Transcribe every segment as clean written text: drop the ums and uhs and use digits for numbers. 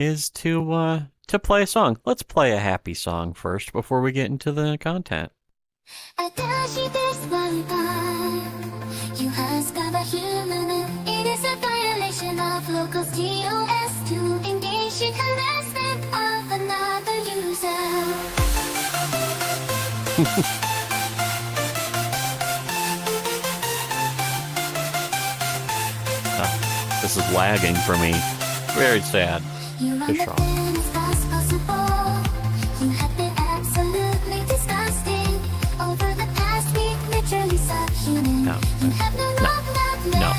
is to play a song. Let's play a happy song first before we get into the content. It is a violation of local TOS to engage in harassment of another user. This is lagging for me. Very sad. You run the thing as fast as possible. You have been absolutely disgusting. Over the past week, literally subhuman. No. You have no love, not left. No.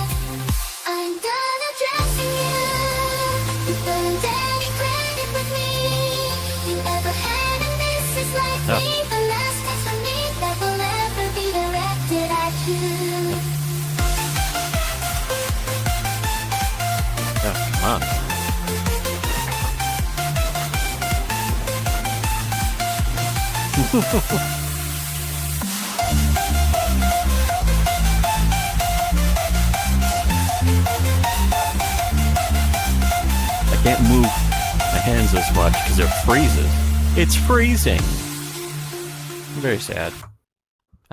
I'm done addressing you. You burned any credit with me. You ever had, and this is likely the last text from me that will ever be directed at you. Oh, come on. I can't move my hands as much because it freezes. It's freezing. Very sad.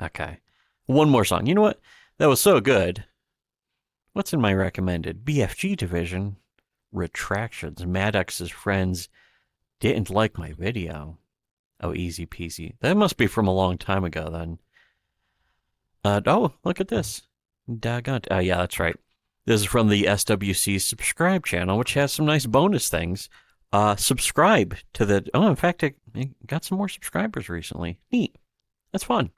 Okay. One more song. You know what? That was so good. What's in my recommended? BFG division. Retractions. Maddox's friends didn't like my video. Oh, easy peasy. That must be from a long time ago then. Oh, look at this. Daggone. Oh, yeah, that's right. This is from the SWC subscribe channel, which has some nice bonus things. Subscribe to the... Oh, in fact, it got some more subscribers recently. Neat. That's fun.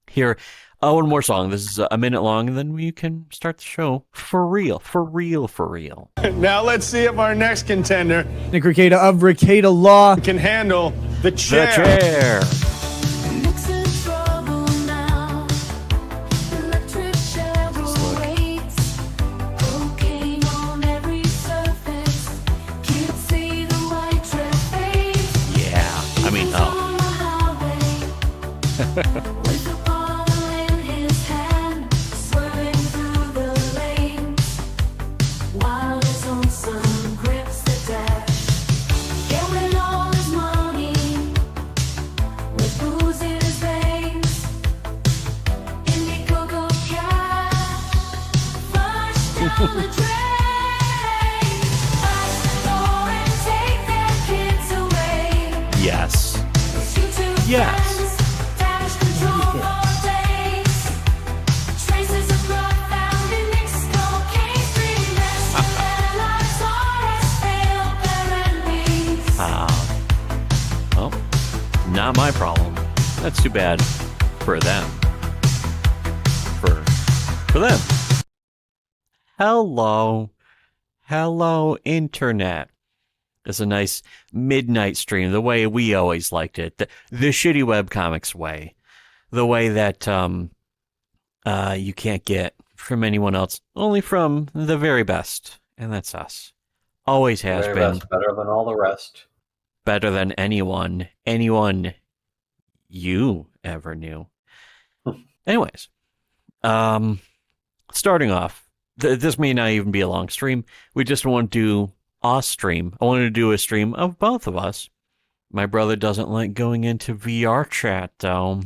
Here, one more song. This is a minute long, and then we can start the show for real. For real, for real. Now let's see if our next contender, Nick Rekieta of Rekieta Law, can handle the chair. The chair. Mix of trouble now. Electric chair rotates. Cocaine on every surface. Kids see the white tread fade. Yeah. I mean, oh. With a bottle in his hand, swerving through the lanes, while his own son grips the dash. Yeah, with all his money, with booze in his veins, Indiegogo cash, flush down the drain. Flash the door and take their kids away. Yes. Shoot two Yes. friends, damage control for days. Traces of blood found in Nick's cocaine stream. Venezuela's RS failed their enemies. Well, not my problem. That's too bad for them. For them. Hello. Hello, Internet. It's a nice midnight stream, the way we always liked it. The shitty webcomics way. The way that you can't get from anyone else. Only from the very best. And that's us. Always has Very been. best, better than all the rest. Better than anyone you ever knew. Anyways, starting off, this may not even be a long stream. We just want to do a stream. I wanted to do a stream of both of us. My brother doesn't like going into VR chat, though.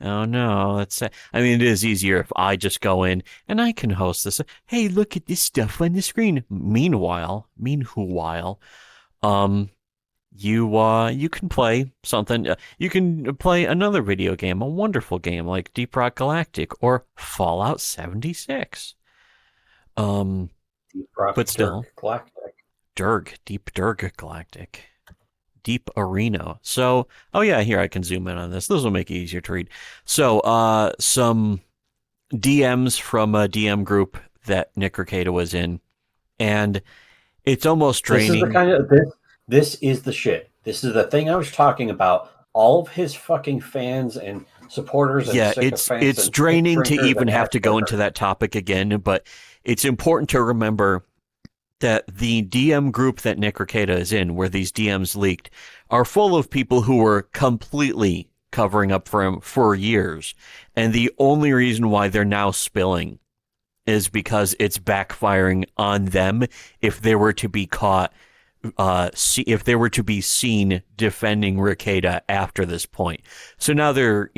Oh, no. That's. I mean, it is easier if I just go in and I can host this. Hey, look at this stuff on the screen. Meanwhile, you can play something. You can play another video game, a wonderful game like Deep Rock Galactic or Fallout 76. Deep Rock But still. Galactic. Deep Durg Galactic. Deep Arena. So, oh yeah, here I can zoom in on this. This will make it easier to read. So, some DMs from a DM group that Nick Rekieta was in, and it's almost draining. This is the kind of this is the shit. This is the thing I was talking about. All of his fucking fans and supporters. And Yeah, sycophants it's and draining to drinkers even and have to go ass into that topic again, but it's important to remember that the DM group that Nick Rekieta is in, where these DMs leaked, are full of people who were completely covering up for him for years. And the only reason why they're now spilling is because it's backfiring on them if they were to be caught see if they were to be seen defending Rekieta after this point. So now they're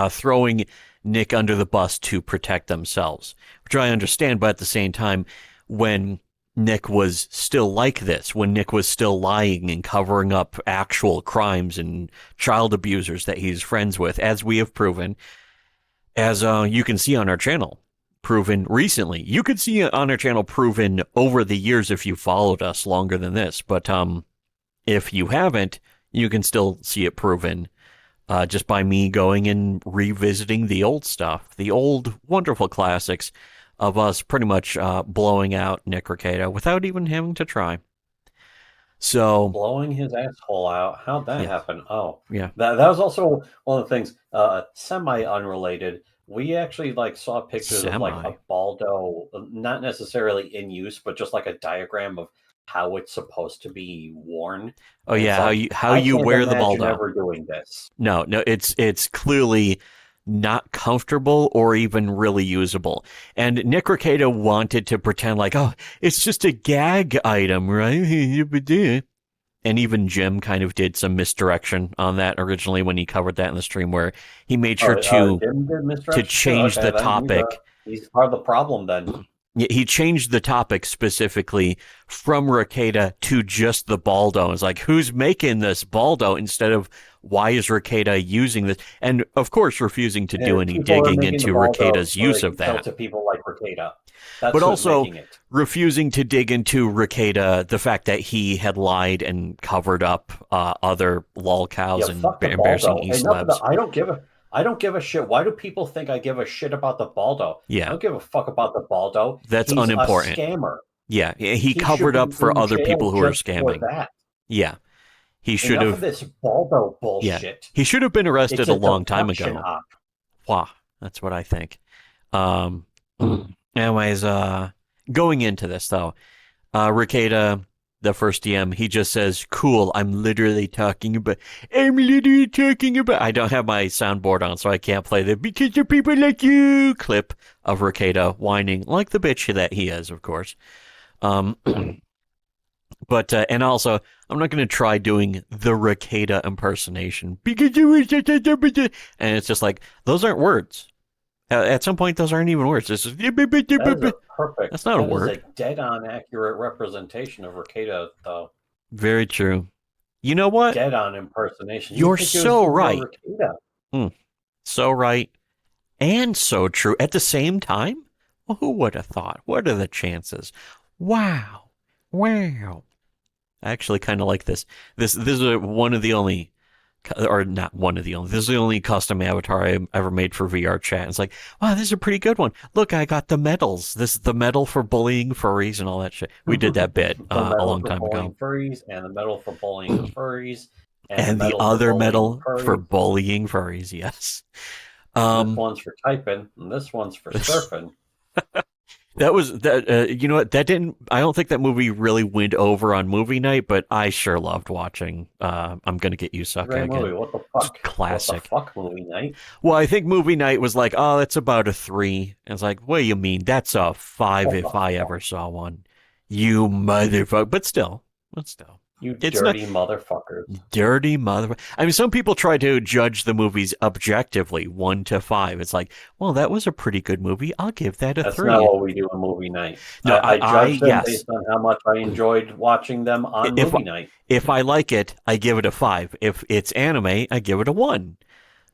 throwing Nick under the bus to protect themselves, which I understand. But at the same time, when Nick was still like this, when Nick was still lying and covering up actual crimes and child abusers that he's friends with, as we have proven, as you can see on our channel, proven recently. You could see it on our channel proven over the years if you followed us longer than this. But if you haven't, you can still see it proven just by me going and revisiting the old stuff, the old wonderful classics of us pretty much blowing out Nick Rekieta without even having to try. So blowing his asshole out. How'd that happen? Oh, yeah. That was also one of the things. Semi unrelated. We actually saw pictures of a Baldo, not necessarily in use, but just like a diagram of how it's supposed to be worn. Oh yeah, how you wear the Baldo. Never doing this. No, it's clearly not comfortable or even really usable. And Nick Rekieta wanted to pretend like, oh, it's just a gag item, right? And even Jim kind of did some misdirection on that originally when he covered that in the stream, where he made sure to change the topic. He's part of the problem then. He changed the topic specifically from Rekieta to just the Baldo. It's like, who's making this Baldo instead of why is Rekieta using this? And of course, refusing to do any digging into Rekieta's use of that. To people like Rekieta. But also refusing to dig into Rekieta, the fact that he had lied and covered up other lol cows and embarrassing e-celebs. I don't give a shit. Why do people think I give a shit about the Baldo? Yeah. I don't give a fuck about the Baldo. That's He's unimportant. A scammer. Yeah, he covered up for other people who are scamming. Yeah. He should have this Baldo bullshit. Yeah. He should have been arrested a long time ago. Wow, that's what I think. Anyways, going into this though, Rekieta, the first DM, he just says, "Cool, I'm literally talking about." I don't have my soundboard on, so I can't play the "because of people like you" clip of Rekieta whining like the bitch that he is, of course. But and also, I'm not going to try doing the Rekieta impersonation because and it's just like, those aren't words. At some point, those aren't even words. It's just, perfect. That's not a word. It's a dead-on accurate representation of Rekieta, though. Very true. You know what? Dead-on impersonation. You're so right. So right and so true at the same time. Well, who would have thought? What are the chances? Wow. I actually kind of like this. This is one of the only, or not one of the only, this is the only custom avatar I ever made for VR chat. It's like, wow, this is a pretty good one. Look, I got the medals. This is the medal for bullying furries and all that shit. We did that bit a long time ago. Furries, and the medal for bullying furries. And the other medal for bullying furries, yes. This one's for typing, and this one's for surfing. That was that. You know what? That didn't. I don't think that movie really went over on movie night, but I sure loved watching. I'm gonna get you sucker again. Movie. What the fuck? Classic. What the fuck, movie night? Well, I think movie night was like, oh, that's about a 3. And it's like, what do you mean? That's a 5 if I ever saw one. You motherfucker. But still. You dirty motherfuckers. Dirty motherfucker. I mean, some people try to judge the movies objectively, 1 to 5. It's like, well, that was a pretty good movie. I'll give that a 3. That's not what we do on movie night. No, I judge them based on how much I enjoyed watching them on movie night. If I like it, I give it a 5. If it's anime, I give it a 1.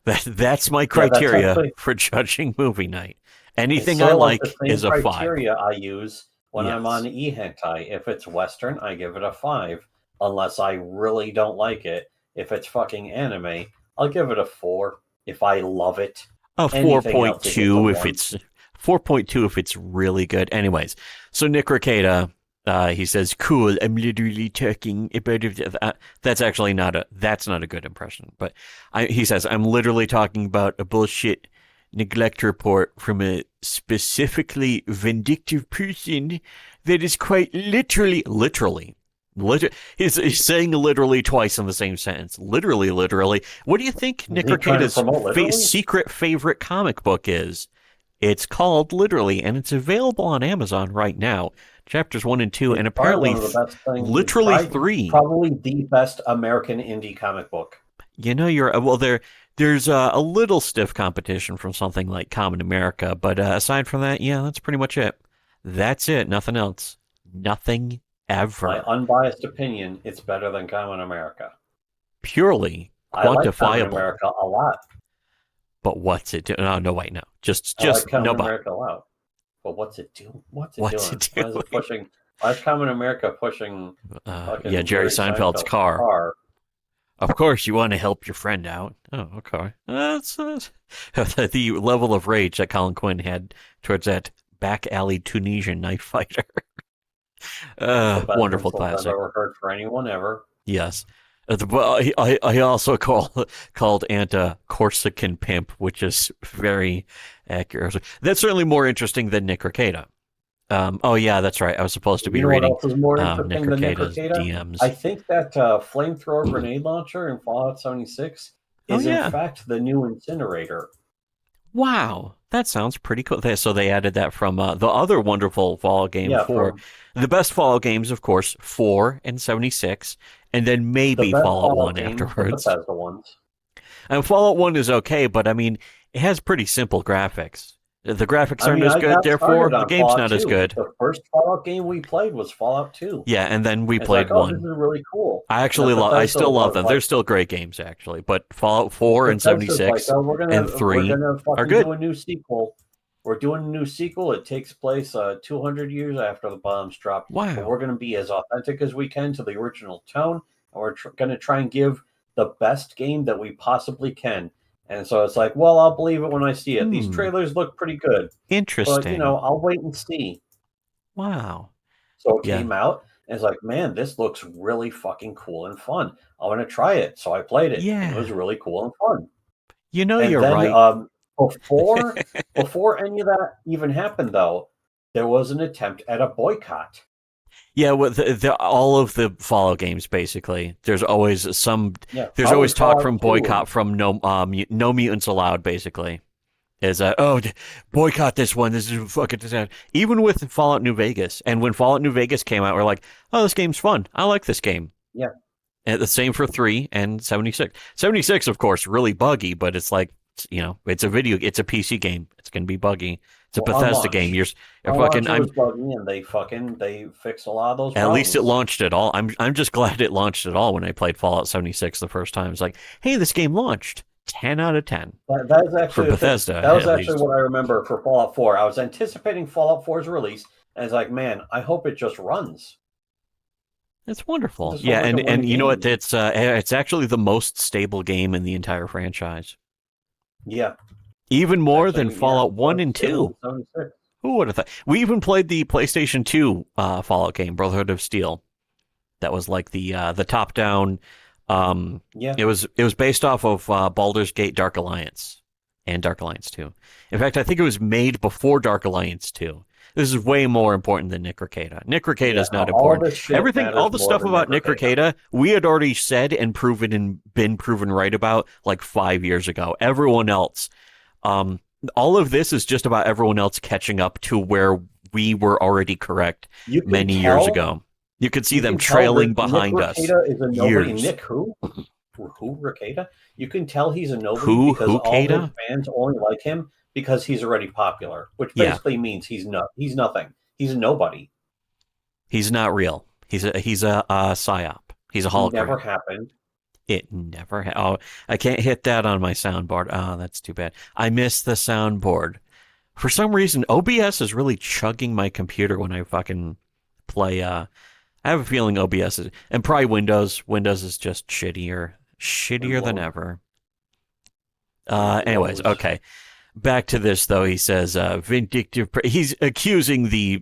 That's my criteria for judging movie night. Anything I like is a 5. Criteria I use when I'm on e-hentai. If it's Western, I give it a 5. Unless I really don't like it. If it's fucking anime, I'll give it a 4 if I love it. A 4.2 if it's 4.2 if it's really good. Anyways, so Nick Rekieta, he says, "Cool, I'm literally talking about that's actually not a good impression. But he says, I'm literally talking about a bullshit neglect report from a specifically vindictive person that is quite literally. He's saying literally twice in the same sentence. Literally. What do you think Nick Rekieta's secret favorite comic book is? It's called Literally, and it's available on Amazon right now. Chapters 1 and 2, and It's probably apparently one of the best things. literally 3. Probably the best American indie comic book. There's a little stiff competition from something like Common America, but aside from that, yeah, that's pretty much it. That's it. Nothing else. Nothing ever. My unbiased opinion, it's better than Common America. Purely I like Common quantifiable. America a lot. But what's it doing? No, wait, no. Just I like Common no. America a lot. But what's it doing? What's it What's doing? it Why is it pushing? Why is Common America pushing? Yeah, Jerry Seinfeld's car. Of course, you want to help your friend out. Oh, okay. That's the level of rage that Colin Quinn had towards that back alley Tunisian knife fighter. Wonderful classic. I've ever heard for anyone ever. Yes. I also called Ant a Corsican pimp, which is very accurate. That's certainly more interesting than Nick Rekieta. Oh yeah, that's right. I was supposed to be reading What else is more Nick interesting than Nick Rekieta's Rekieta? DMs. I think that flamethrower grenade launcher in Fallout 76 is in fact the new incinerator. Wow, that sounds pretty cool. So they added that from the other wonderful Fallout game the best Fallout games, of course, 4 and 76, and then maybe Fallout 1 afterwards. The Bethesda ones. And Fallout 1 is okay, but I mean, it has pretty simple graphics. The graphics aren't as good, therefore the game's Fallout not 2. as good. The first Fallout game we played was Fallout 2. Yeah, and then we played 1. This is really cool. I still love them. They're still great games, actually. But Fallout 4 and 76 and 3 are good. Do a new sequel. We're doing a new sequel. It takes place 200 years after the bombs dropped. Wow. But we're going to be as authentic as we can to the original tone, and we're going to try and give the best game that we possibly can. And so it's like, well, I'll believe it when I see it. These trailers look pretty good. Interesting. But, I'll wait and see. Wow. So it came out, and it's like, man, this looks really fucking cool and fun. I want to try it. So I played it. Yeah. It was really cool and fun. You're right. Before any of that even happened, though, there was an attempt at a boycott. Yeah, well, all of the Fallout games, basically. There's always there's always talk from boycott from no mutants allowed, basically. Is boycott this one. This is fucking disaster. Even with Fallout New Vegas, and when Fallout New Vegas came out, we're like, oh, this game's fun. I like this game. Yeah. And the same for 3 and 76. 76, of course, really buggy, but it's like, it's a PC game. It's gonna be buggy. It's a Bethesda game. You're fucking. Was buggy, and they fixed a lot of those problems. At least it launched at all. I'm just glad it launched at all. When I played Fallout 76 the first time, it's like, hey, this game launched. 10 out of 10. That is actually for Bethesda. That was actually what I remember for Fallout 4. I was anticipating Fallout 4's release, and it's like, man, I hope it just runs. It's wonderful. Yeah, and you know what? It's actually the most stable game in the entire franchise. Yeah. Even more than Fallout 1 and 2. 76. Who would have thought? We even played the PlayStation 2 Fallout game, Brotherhood of Steel. That was like the top-down. It was based off of Baldur's Gate Dark Alliance and Dark Alliance 2. In fact, I think it was made before Dark Alliance 2. This is way more important than Nick Rekieta. Nick Rekieta is not important. All the stuff about Nick Rekieta, we had already said and been proven right about like 5 years ago. Everyone else, all of this is just about everyone else catching up to where we were already correct many years ago. You could see them trailing behind us. Is a nobody. Years. Nick who? Who Rekieta? You can tell he's a nobody because all his fans only like him because he's already popular, which basically means he's nothing. He's a nobody. He's not real. He's a psyop. He's a hologram. It never happened. It never Oh, I can't hit that on my soundboard. Oh, that's too bad. I missed the soundboard. For some reason, OBS is really chugging my computer when I fucking play. I have a feeling OBS is, and probably Windows. Windows is just shittier than ever. Anyways, okay. Back to this, though. He says, vindictive. He's accusing the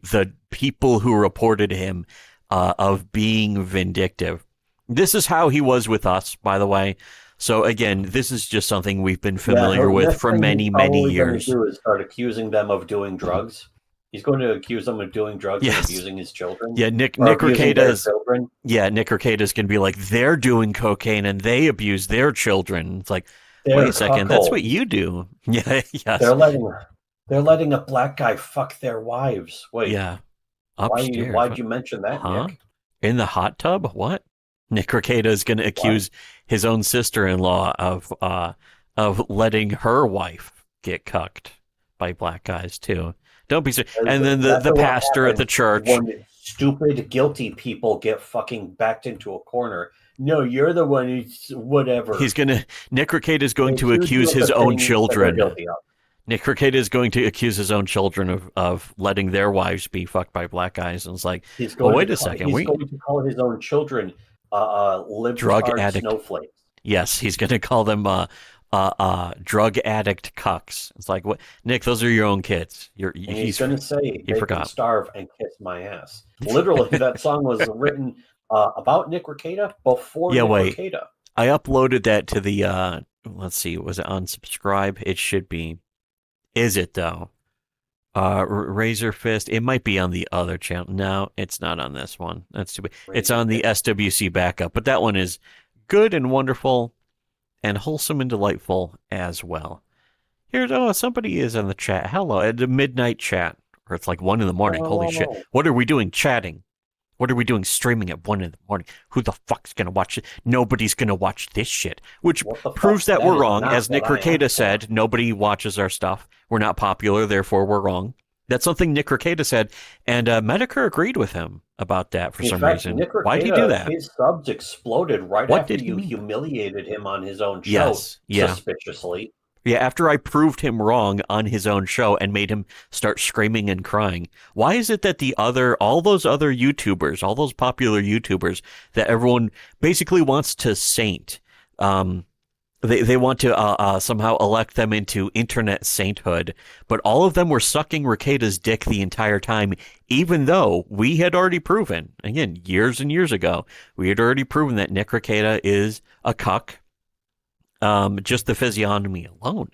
people who reported him of being vindictive. This is how he was with us, by the way. So again, this is just something we've been familiar with for many, many years. What he's going to do is start accusing them of doing drugs. He's going to accuse them of doing drugs and abusing his children. Yeah, Nick Rekieta is. Yeah, Nick Rekieta is going to be like, they're doing cocaine and they abuse their children. It's like, wait a second, that's what you do. Yeah, yes. They're letting a black guy fuck their wives. Wait. Yeah. Upstairs. Why'd you mention that, Huh? Nick? In the hot tub? What? Nick Rekieta is going to accuse his own sister-in-law of letting her wife get cucked by black guys too. Don't be so. And then the That's what pastor at the happens church. when stupid, guilty people get fucking backed into a corner. No, you're the one who's whatever. Nick Rekieta is going They to do accuse the his own things that they're children. guilty of. Nick Rekieta is going to accuse his own children of letting their wives be fucked by black guys, and it's like, wait a second, He's going to call his own children drug libtard addict snowflakes. Yes, he's going to call them drug addict cucks. It's like, what, Nick? Those are your own kids. He's going to say they forgot. can starve and kiss my ass. Literally, that song was written about Nick Rekieta before Nick Rekieta. I uploaded that to the let's see, was it on Subscribe? It should be. Is it though? Razor Fist. It might be on the other channel. No, it's not on this one. That's too bad. It's on the SWC backup, but that one is good and wonderful and wholesome and delightful as well. Here's somebody is in the chat. Hello, at the midnight chat, or it's like 1 a.m. Holy shit! What are we doing? Chatting. What are we doing streaming at 1 a.m? Who the fuck's going to watch it? Nobody's going to watch this shit. Which proves that we're wrong. As Nick Rekieta said, nobody watches our stuff. We're not popular, therefore we're wrong. That's something Nick Rekieta said, and Medicare agreed with him about that for some reason. Nick Rekieta, why did he do that? His subs exploded right after you humiliated him on his own show, yes, yeah. Suspiciously. Yeah, after I proved him wrong on his own show and made him start screaming and crying. Why is it that all those other YouTubers, all those popular YouTubers that everyone basically wants to saint, they want to somehow elect them into internet sainthood, but all of them were sucking Rekieta's dick the entire time, even though we had already proven, again, years and years ago, we had already proven that Nick Rekieta is a cuck. Just the physiognomy alone,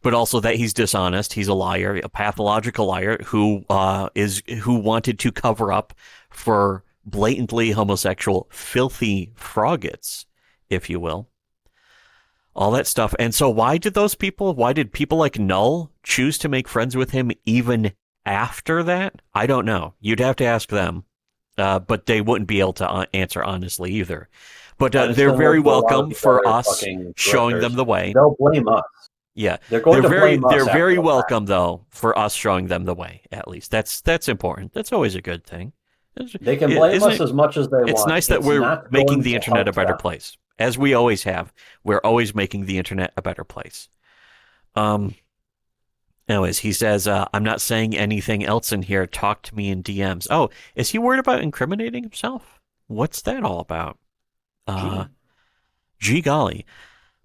but also that he's dishonest. He's a liar, a pathological liar who wanted to cover up for blatantly homosexual, filthy froggets, if you will. All that stuff. And so why did people like Null choose to make friends with him even after that? I don't know. You'd have to ask them, but they wouldn't be able to answer honestly either. But they're very welcome for us showing them the way. They'll blame us. Yeah, they're very welcome though for us showing them the way. At least that's important. That's always a good thing. They can blame us as much as they want. It's nice that we're making the internet a better place, as we always have. We're always making the internet a better place. Anyways, he says, I'm not saying anything else in here. Talk to me in DMs. Oh, is he worried about incriminating himself? What's that all about? Gee golly.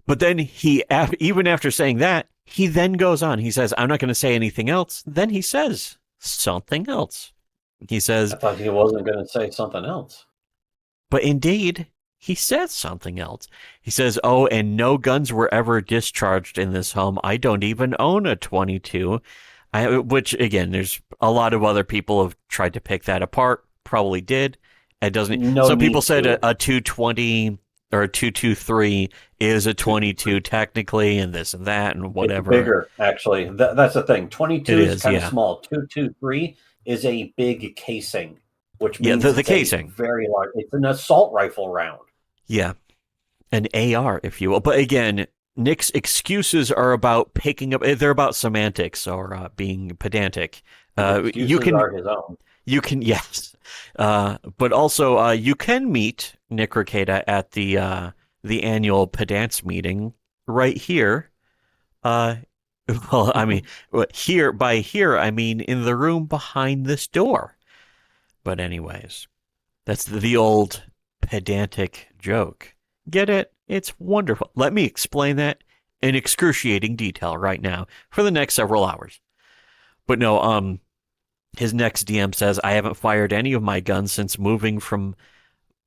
But then even after saying that, he then goes on. He says, I'm not going to say anything else. Then he says something else. He says, I thought he wasn't going to say something else. But indeed, he says something else. He says, oh, and no guns were ever discharged in this home. I don't even own a 22. Which, again, there's a lot of other people have tried to pick that apart. Probably did. It doesn't. Some people said a 220 or a 223 is a 22 technically, and this and that and whatever. It's bigger, actually. That's the thing. 22 is kind of small. 223 is a big casing, which means the casing very large. It's an assault rifle round. Yeah, an AR, if you will. But again, Nick's excuses are about picking up. They're about semantics or being pedantic. Excuses are his own. You can, yes. But also, you can meet Nick Rekieta at the annual pedants meeting right here. Well, I mean, I mean in the room behind this door. But anyways, that's the old pedantic joke. Get it? It's wonderful. Let me explain that in excruciating detail right now for the next several hours. But no, his next DM says, I haven't fired any of my guns since moving from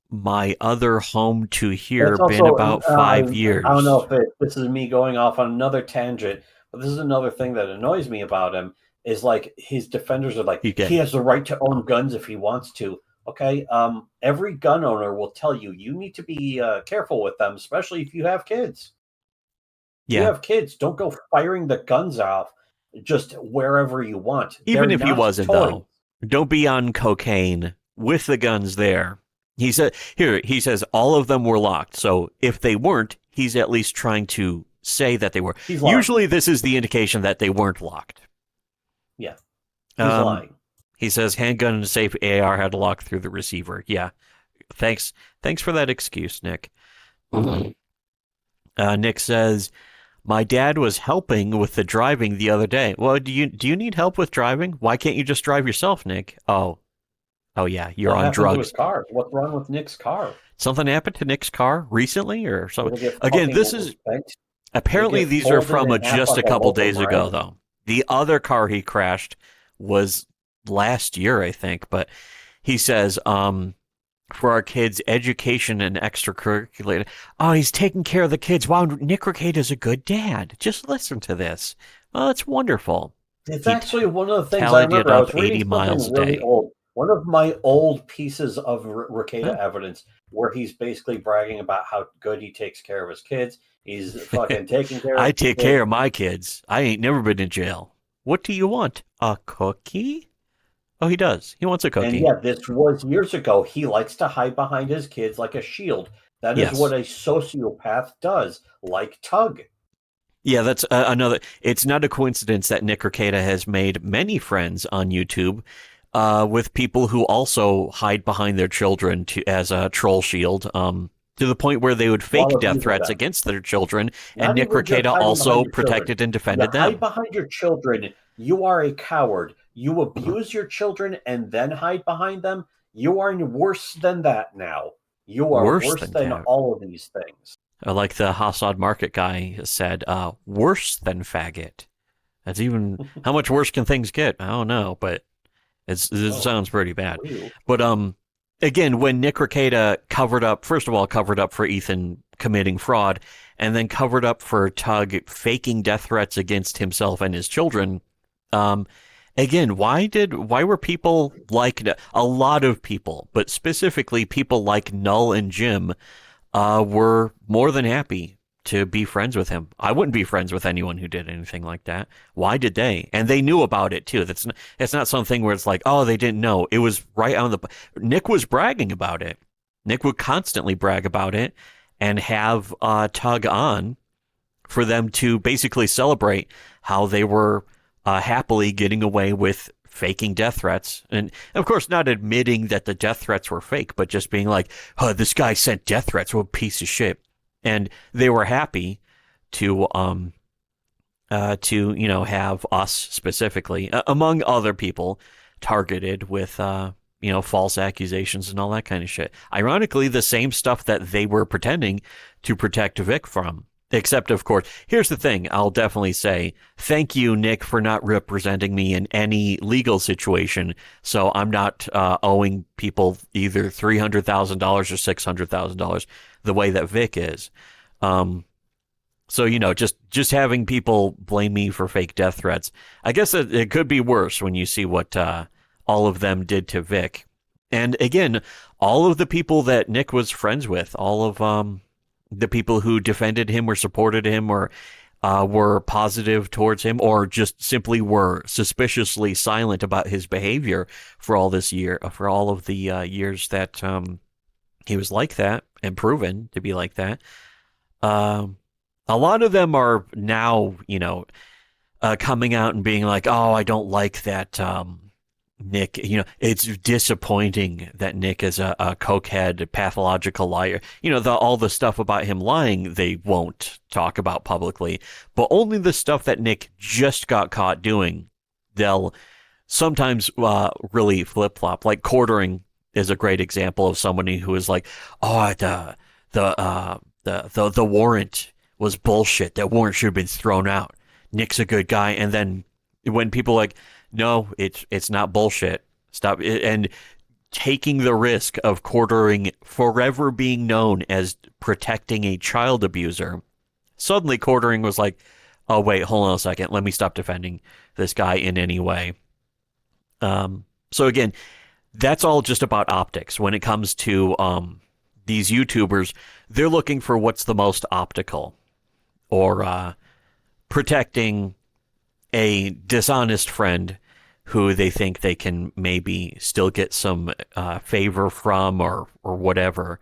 my other home to here. Also, been about 5 years. I don't know if this is me going off on another tangent, but this is another thing that annoys me about him is like his defenders are like, he has the right to own guns if he wants to. Okay, every gun owner will tell you need to be careful with them, especially if you have kids. Yeah. If you have kids, don't go firing the guns off just wherever you want. Even if he wasn't, though. don't be on cocaine with the guns there. He says all of them were locked. So if they weren't, he's at least trying to say that they were. Usually this is the indication that they weren't locked. Yeah. He's lying. He says handgun and safe AR had locked through the receiver. Yeah. Thanks for that excuse, Nick. Nick says, my dad was helping with the driving the other day. Well, do you need help with driving? Why can't you just drive yourself, Nick? Oh yeah, you're on drugs. His car? What's wrong with Nick's car? Something happened to Nick's car recently or something? Again, this is apparently these are from just a couple days ago, though. The other car he crashed was last year, I think. But he says, for our kids' education and extracurricular. Oh, he's taking care of the kids. Wow, Nick Rekieta's a good dad. Just listen to this. Oh, it's wonderful. It's actually one of the things I remember. I was reading 80 miles a day. Old. One of my old pieces of Rekieta evidence where he's basically bragging about how good he takes care of his kids. He's fucking taking care of I take care of my kids. I ain't never been in jail. What do you want? A cookie? Oh, he does. He wants a cookie. And yeah, this was years ago. He likes to hide behind his kids like a shield. That is what a sociopath does, like Tug. Yeah, that's another. It's not a coincidence that Nick Rekieta has made many friends on YouTube with people who also hide behind their children as a troll shield. To the point where they would fake death threats against their children, and Nick Rekieta also protected and defended them. Hide behind your children. You are a coward. You abuse your children and then hide behind them. You are worse than that now. You are worse than all of these things. Like the Hassad Market guy said, worse than faggot. That's even, how much worse can things get? I don't know, but it sounds pretty bad. But again, when Nick Rekieta covered up for Ethan committing fraud, and then covered up for Tug faking death threats against himself and his children, again, why were people like, a lot of people, but specifically people like Null and Jim, were more than happy to be friends with him. I wouldn't be friends with anyone who did anything like that. Why did they? And they knew about it too. It's not something where it's like, oh, they didn't know. It was right on the. Nick was bragging about it. Nick would constantly brag about it and have Tug on for them to basically celebrate how they were happily getting away with faking death threats. And of course, not admitting that the death threats were fake, but just being like, oh, this guy sent death threats. What a piece of shit. And they were happy to have us specifically, among other people, targeted with, false accusations and all that kind of shit. Ironically, the same stuff that they were pretending to protect Vic from. Except, of course, here's the thing. I'll definitely say, thank you, Nick, for not representing me in any legal situation. So I'm not owing people either $300,000 or $600,000 the way that Vic is. So, just having people blame me for fake death threats, I guess it could be worse when you see what all of them did to Vic. And again, all of the people that Nick was friends with, all of the people who defended him or supported him or were positive towards him or just simply were suspiciously silent about his behavior for all of the years that he was like that and proven to be like that. A lot of them are now, coming out and being like, oh, I don't like that Nick, it's disappointing that Nick is a cokehead, pathological liar. All the stuff about him lying, they won't talk about publicly, but only the stuff that Nick just got caught doing, they'll sometimes really flip-flop. Like quartering is a great example of somebody who is like, oh, the warrant was bullshit. That warrant should have been thrown out. Nick's a good guy. And then when people are like, no, it's not bullshit. Stop it. And taking the risk of quartering forever being known as protecting a child abuser, suddenly quartering was like, oh, wait, hold on a second. Let me stop defending this guy in any way. So again, that's all just about optics. When it comes to these YouTubers, they're looking for what's the most optical or protecting a dishonest friend who they think they can maybe still get some favor from or whatever.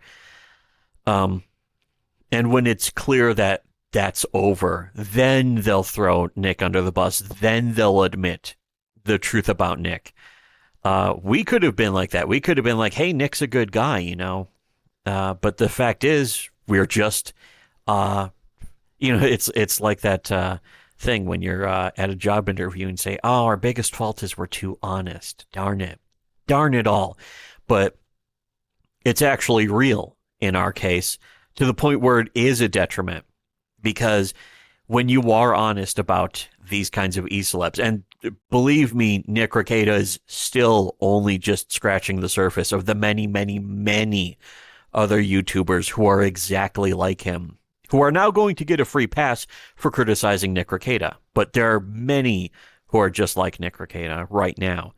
And when it's clear that that's over, then they'll throw Nick under the bus. Then they'll admit the truth about Nick. We could have been like that. We could have been like, hey, Nick's a good guy, you know. But the fact is, we're just, it's like that thing when you're at a job interview and say, oh, our biggest fault is we're too honest. Darn it all. But it's actually real in our case, to the point where it is a detriment. Because when you are honest about these kinds of e-celebs, and believe me, Nick Rekieta is still only just scratching the surface of the many, many, many other YouTubers who are exactly like him, who are now going to get a free pass for criticizing Nick Rekieta. But there are many who are just like Nick Rekieta right now.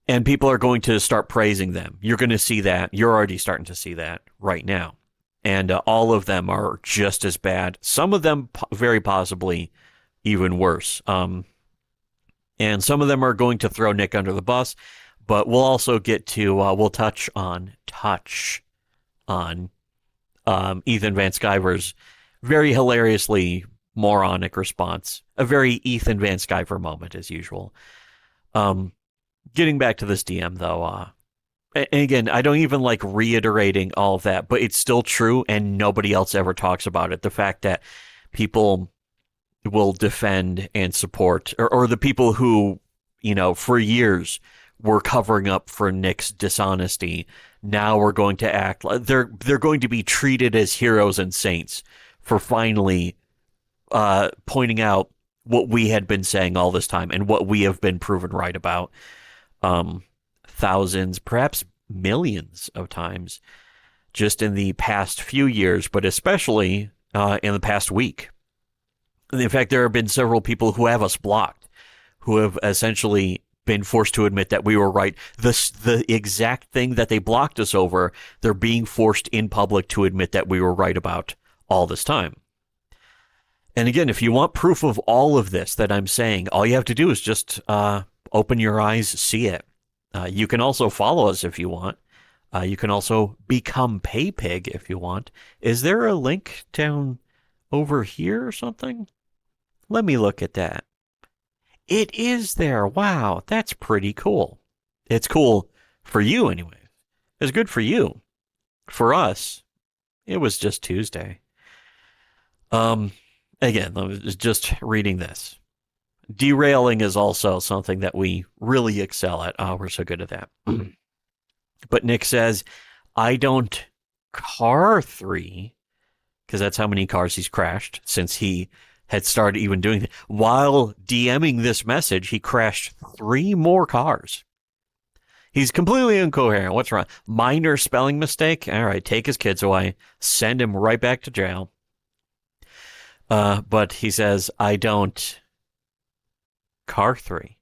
And people are going to start praising them. You're going to see that. You're already starting to see that right now. And all of them are just as bad. Some of them very possibly even worse. And some of them are going to throw Nick under the bus. But we'll also get to, we'll touch on Ethan Van Sciver's very hilariously moronic response. A very Ethan Van Sciver moment, as usual. Getting back to this DM, though, and again, I don't even like reiterating all of that, but it's still true, and nobody else ever talks about it. The fact that people will defend and support, or the people who, you know, for years were covering up for Nick's dishonesty, now we're going to act like they're going to be treated as heroes and saints for finally pointing out what we had been saying all this time and what we have been proven right about. Thousands, perhaps millions of times just in the past few years, but especially in the past week. In fact, there have been several people who have us blocked, who have essentially been forced to admit that we were right. The exact thing that they blocked us over, they're being forced in public to admit that we were right about all this time. And again, if you want proof of all of this that I'm saying, all you have to do is just open your eyes, see it. You can also follow us if you want. You can also become PayPig if you want. Is there a link down over here or something? Let me look at that. It is there. Wow, that's pretty cool. It's cool for you anyway. It's good for you. For us, it was just Tuesday. Again, I was just reading this. Derailing is also something that we really excel at. Oh, we're so good at that. But Nick says, I don't car 3, because that's how many cars he's crashed since he had started even doing that. While DMing this message, he crashed 3 more cars. He's completely incoherent. What's wrong? Minor spelling mistake? All right, take his kids away. Send him right back to jail. But he says, I don't car 3.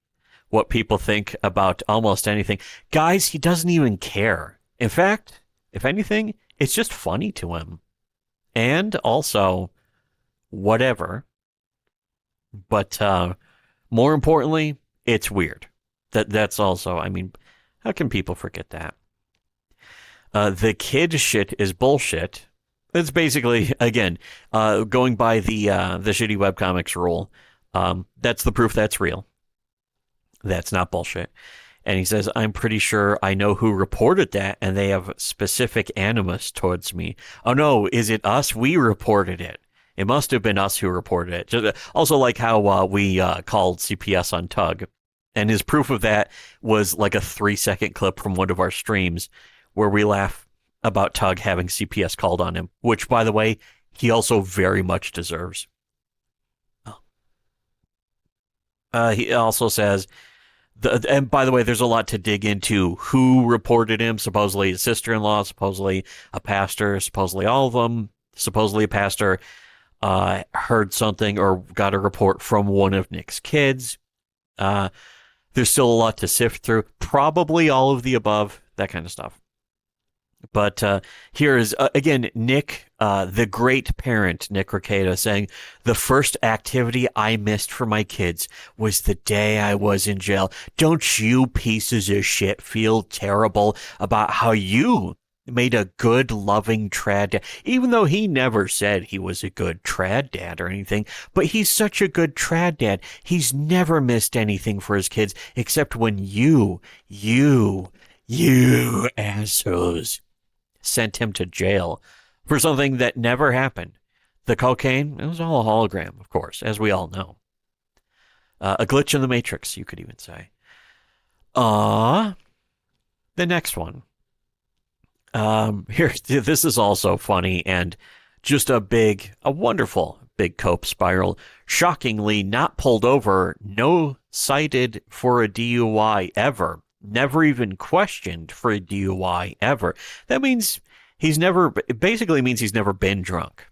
What people think about almost anything. Guys, he doesn't even care. In fact, if anything, it's just funny to him. And also, whatever. But more importantly, it's weird. That's also, I mean, how can people forget that? The kid shit is bullshit. It's basically, again, going by the shitty webcomics rule. That's the proof that's real. That's not bullshit. And he says, I'm pretty sure I know who reported that, and they have specific animus towards me. Oh no, is it us? We reported it. It must have been us who reported it. Just, also like how we called CPS on Tug. And his proof of that was like a 3-second clip from one of our streams where we laugh about Tug having CPS called on him, which, by the way, he also very much deserves. He also says, and by the way, there's a lot to dig into who reported him. Supposedly his sister-in-law, supposedly a pastor, supposedly all of them. Supposedly a pastor heard something or got a report from one of Nick's kids. There's still a lot to sift through. Probably all of the above, that kind of stuff. But here is, again, Nick, the great parent, Nick Rekieta, saying, the first activity I missed for my kids was the day I was in jail. Don't you pieces of shit feel terrible about how you made a good, loving trad dad? Even though he never said he was a good trad dad or anything, but he's such a good trad dad. He's never missed anything for his kids except when you assholes sent him to jail for something that never happened. The cocaine, it was all a hologram, of course, as we all know. A glitch in the Matrix, you could even say. The next one. This is also funny and just a wonderful big cope spiral. Shockingly not pulled over, no cited for a DUI ever. Never even questioned for a DUI ever. That means it basically means he's never been drunk.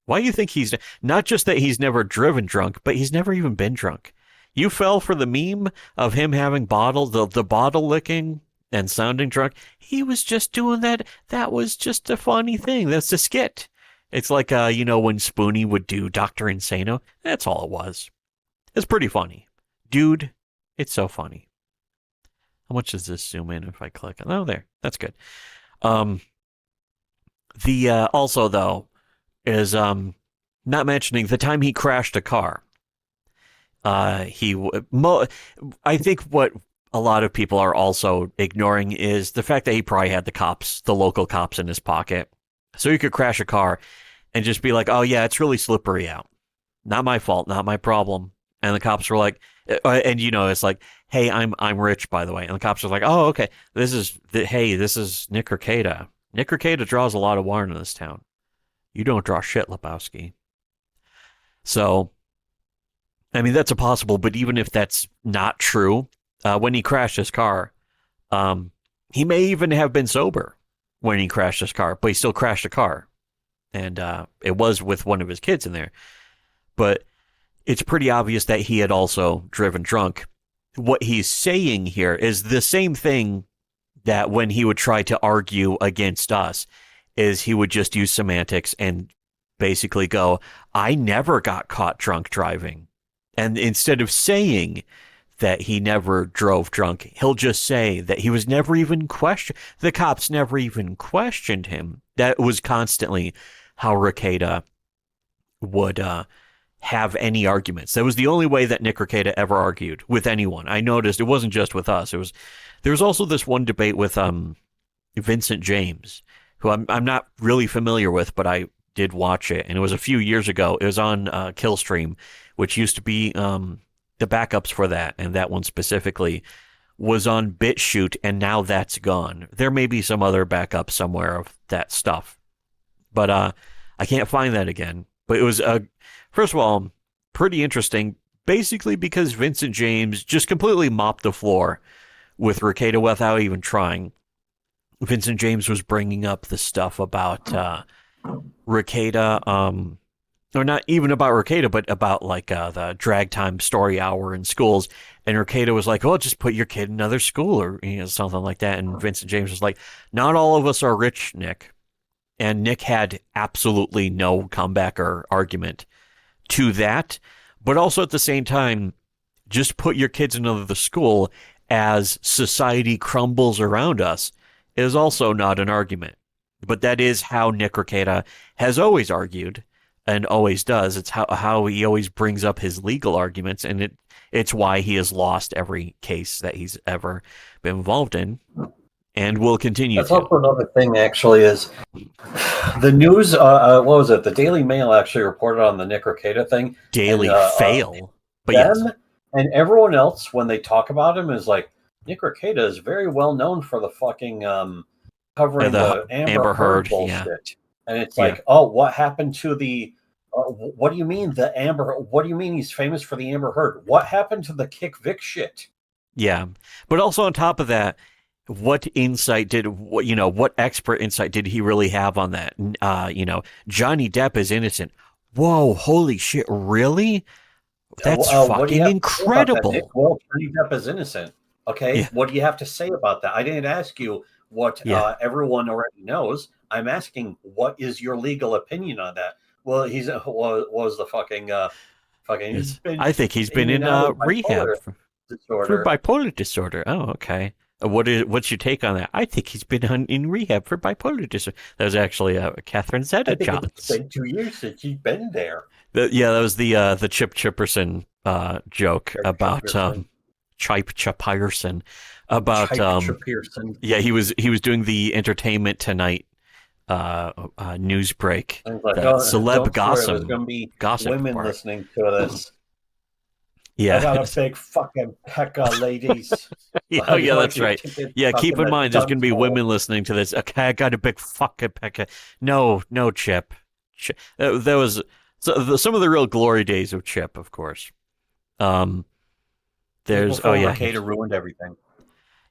Why do you think he's, not just that he's never driven drunk, but he's never even been drunk? You fell for the meme of him having the bottle licking and sounding drunk. He was just doing that. That was just a funny thing. That's a skit. It's like, when Spoonie would do Dr. Insano. That's all it was. It's pretty funny. Dude, it's so funny. How much does this zoom in if I click? Oh, there. That's good. Also, though, is not mentioning the time he crashed a car. I think what a lot of people are also ignoring is the fact that he probably had the local cops in his pocket. So he could crash a car and just be like, oh, yeah, it's really slippery out. Not my fault, not my problem. And the cops were like, it's like, hey, I'm rich, by the way. And the cops are like, oh, okay, this is Nick Rekieta. Nick Rekieta draws a lot of water in this town. You don't draw shit, Lebowski. So, I mean, that's possible, but even if that's not true, when he crashed his car, he may even have been sober when he crashed his car, but he still crashed a car. And it was with one of his kids in there. But it's pretty obvious that he had also driven drunk. What he's saying here is the same thing that when he would try to argue against us, is he would just use semantics and basically go, I never got caught drunk driving. And instead of saying that he never drove drunk, he'll just say that he was never even questioned. The cops never even questioned him. That was constantly how Rekieta would have any arguments. That was the only way that Nick Rekieta ever argued with anyone. I noticed it wasn't just with us. There was also this one debate with Vincent James, who I'm not really familiar with, but I did watch it, and it was a few years ago. It was on Killstream, which used to be the backups for that, and that one specifically was on BitChute, and now that's gone. There may be some other backup somewhere of that stuff, but I can't find that again. But it was, first of all, pretty interesting, basically because Vincent James just completely mopped the floor with Rekieta without even trying. Vincent James was bringing up the stuff about Rekieta, or not even about Rekieta, but about like the drag time story hour in schools. And Rekieta was like, oh, just put your kid in another school or something like that. And Vincent James was like, not all of us are rich, Nick. And Nick had absolutely no comeback or argument to that. But also at the same time, just put your kids in another school as society crumbles around us is also not an argument. But that is how Nick Rekieta has always argued and always does. It's how he always brings up his legal arguments, and it's why he has lost every case that he's ever been involved in and will continue That's to. also another thing, actually, is the news, what was it? The Daily Mail actually reported on the Nick Rekieta thing. Daily fail. But them yes. And everyone else, when they talk about him, is like, Nick Rekieta is very well known for the fucking covering the Amber Heard bullshit. Yeah. And it's like, oh, what happened to the... what do you mean the Amber... What do you mean he's famous for the Amber Heard? What happened to the Kick Vic shit? Yeah. But also on top of that, what expert insight did he really have on that? Johnny Depp is innocent. Whoa, holy shit, really? That's fucking incredible. Well, Johnny Depp is innocent. Okay, yeah. What do you have to say about that? I didn't ask you what Yeah. everyone already knows. I'm asking, what is your legal opinion on that? Well, he's was the fucking he's been I think he's been in and in out of rehab bipolar for disorder. bipolar disorder. Oh, okay. What's your take on that? I think he's been in rehab for bipolar disorder. That was actually Catherine I think it's Zeta-John's. been 2 years since he's been there. Yeah, that was the Chip Chipperson joke Chip about Chipperson. Chipe Chipperson about Chipe Pearson. yeah, he was doing the Entertainment Tonight news break, I was like, the oh, celeb don't swear, there's gossip going to be gossip women part. listening to this. Yeah. I got a big fucking peck of ladies. Yeah, How oh do yeah, you that's like your right. ticket Yeah, stuck keep in the mind there's dunce going to be hole? women listening to this. Okay, I got a big fucking peck. No, Chip. That was some of the real glory days of Chip, of course. There's Before yeah, Rekieta ruined everything.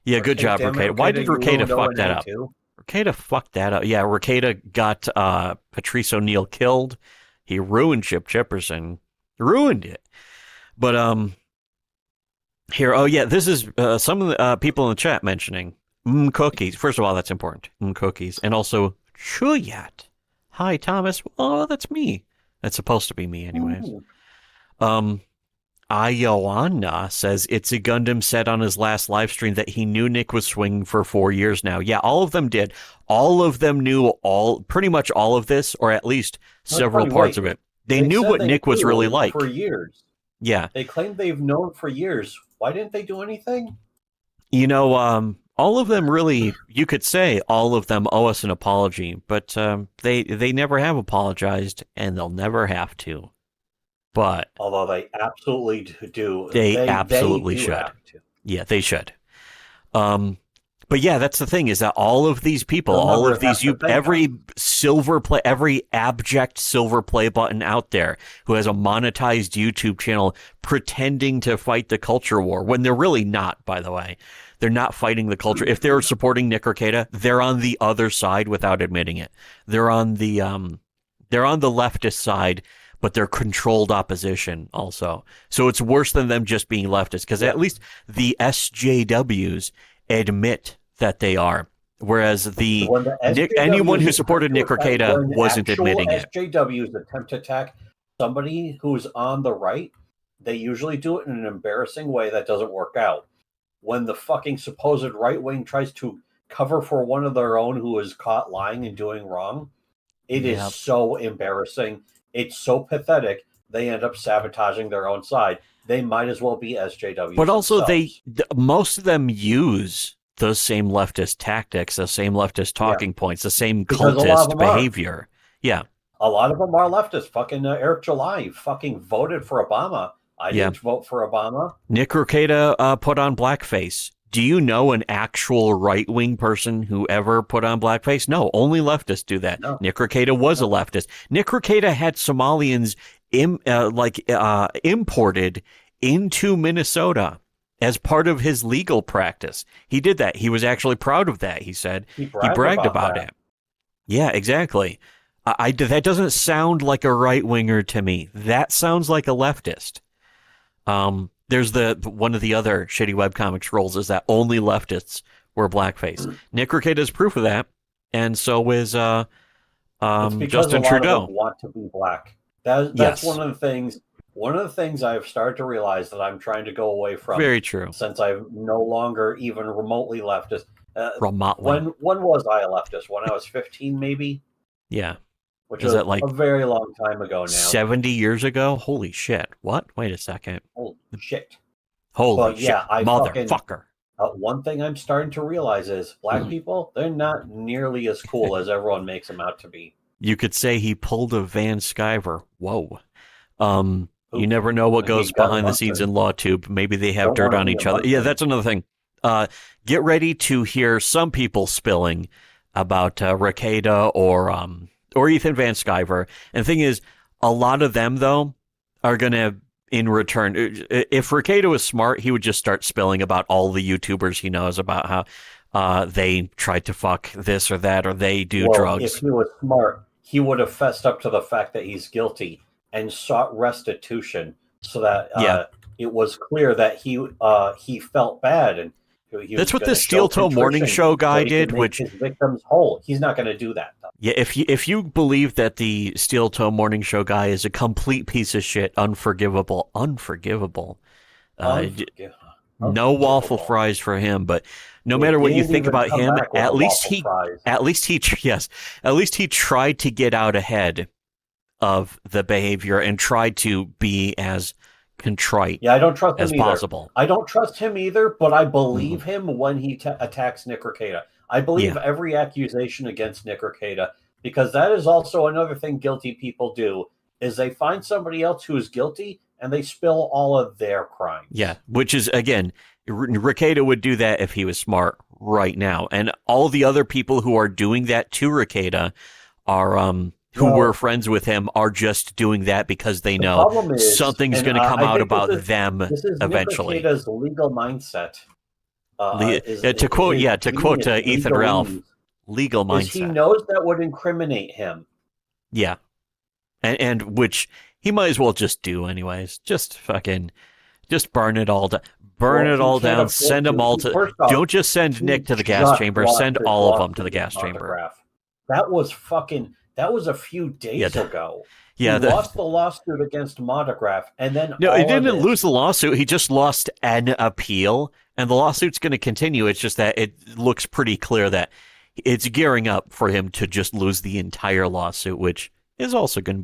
yeah, good job, Damn it, Rekieta. Why did you Rekieta ruined fuck that O&A up? too. Rekieta fucked that up. Yeah, Rekieta got Patrice O'Neill killed. He ruined Chip Chipperson. Ruined it. But here, oh yeah, this is some of the people in the chat mentioning cookies. First of all, that's important. Cookies. And also Chuyat. Hi, Thomas. Oh, that's me. That's supposed to be me anyways. Ooh. Ioana says it's a Gundam said on his last live stream that he knew Nick was swinging for 4 years now. Yeah, all of them did. All of them knew pretty much all of this, or at least several parts of it. They knew what Nick was really like. For years. Yeah. They claimed they've known for years. Why didn't they do anything? You know, all of them really, you could say all of them owe us an apology, but they never have apologized, and they'll never have to. But although they absolutely do. They absolutely do should. have to. Yeah, they should. But yeah, that's the thing is that all of these people, They'll all never of these, have to thank every abject silver play button out there who has a monetized YouTube channel pretending to fight the culture war when they're really not, by the way. They're not fighting the culture. If they're supporting Nick Rekieta, they're on the other side without admitting it. They're on the leftist side, but they're controlled opposition also. So it's worse than them just being leftist because at least the SJWs admit that they are, whereas anyone who supported Nick Rekieta wasn't admitting it. SJWs attempt to attack somebody who's on the right, they usually do it in an embarrassing way that doesn't work out. When the fucking supposed right wing tries to cover for one of their own who is caught lying and doing wrong, it is so embarrassing. It's so pathetic. They end up sabotaging their own side. They might as well be SJWs. But also, themselves. most of them use those same leftist tactics, the same leftist talking points, the same cultist behavior. Yeah. A lot of them are leftists. Fucking Eric July fucking voted for Obama. I didn't vote for Obama. Nick Rekieta put on blackface. Do you know an actual right-wing person who ever put on blackface? No, only leftists do that. No. Nick Rekieta was a leftist. Nick Rekieta had Somalians imported into Minnesota as part of his legal practice. He did that. He was actually proud of that, he said. He bragged about it. Yeah, exactly. That doesn't sound like a right-winger to me. That sounds like a leftist. There's one of the other shitty webcomics rules is that only leftists wear blackface. Nick Rekieta is proof of that, and so is Justin Trudeau. Want to be black. That's one of the things. One of the things I've started to realize that I'm trying to go away from. Very true. Since I'm no longer even remotely leftist. Remotely. When was I a leftist? When I was 15, maybe. Yeah. Which is like a very long time ago now. 70 years ago? Holy shit. What? Wait a second. Holy shit. Holy shit. Motherfucker. One thing I'm starting to realize is black people, they're not nearly as cool as everyone makes them out to be. You could say he pulled a Van Sciver. Whoa. You never know what goes behind the scenes in LawTube. Maybe they have dirt on each other. Yeah, that's another thing. Get ready to hear some people spilling about Rekieta or Ethan Van Sciver. And the thing is, a lot of them, though, are going to, in return, if Rekieta was smart, he would just start spilling about all the YouTubers he knows about how they tried to fuck this or that, or they do drugs. If he was smart, he would have fessed up to the fact that he's guilty and sought restitution so that it was clear that he felt bad. And That's what the Steel Toe Morning Show guy did, which his victims whole. He's not going to do that, though. Yeah, if you believe that the Steel Toe Morning Show guy is a complete piece of shit, unforgivable. No waffle fries for him. But no matter what you think about him, at least he tried to get out ahead of the behavior and tried to be as contrite. Yeah, I don't trust him as either. possible. I don't trust him either, but I believe him when he attacks Nick Rekieta. I believe every accusation against Nick Rekieta, because that is also another thing guilty people do, is they find somebody else who is guilty and they spill all of their crimes. Yeah, which is, again, Rekieta would do that if he was smart right now. And all the other people who are doing that to Rekieta are, who were friends with him, are just doing that because they know something's going to come out about them eventually. Nick Rekieta's legal mindset. To quote Ethan Ralph, legal mindset. He knows that would incriminate him. Yeah. And which he might as well just do anyways. Just burn it all down. Burn it all down. Send them all to. Don't just send Nick to the gas chamber. Send all of them to the gas chamber. That was a few days ago. Yeah, he lost the lawsuit against Monograph, and then no, he didn't lose the lawsuit. He just lost an appeal, and the lawsuit's going to continue. It's just that it looks pretty clear that it's gearing up for him to just lose the entire lawsuit, which is also going to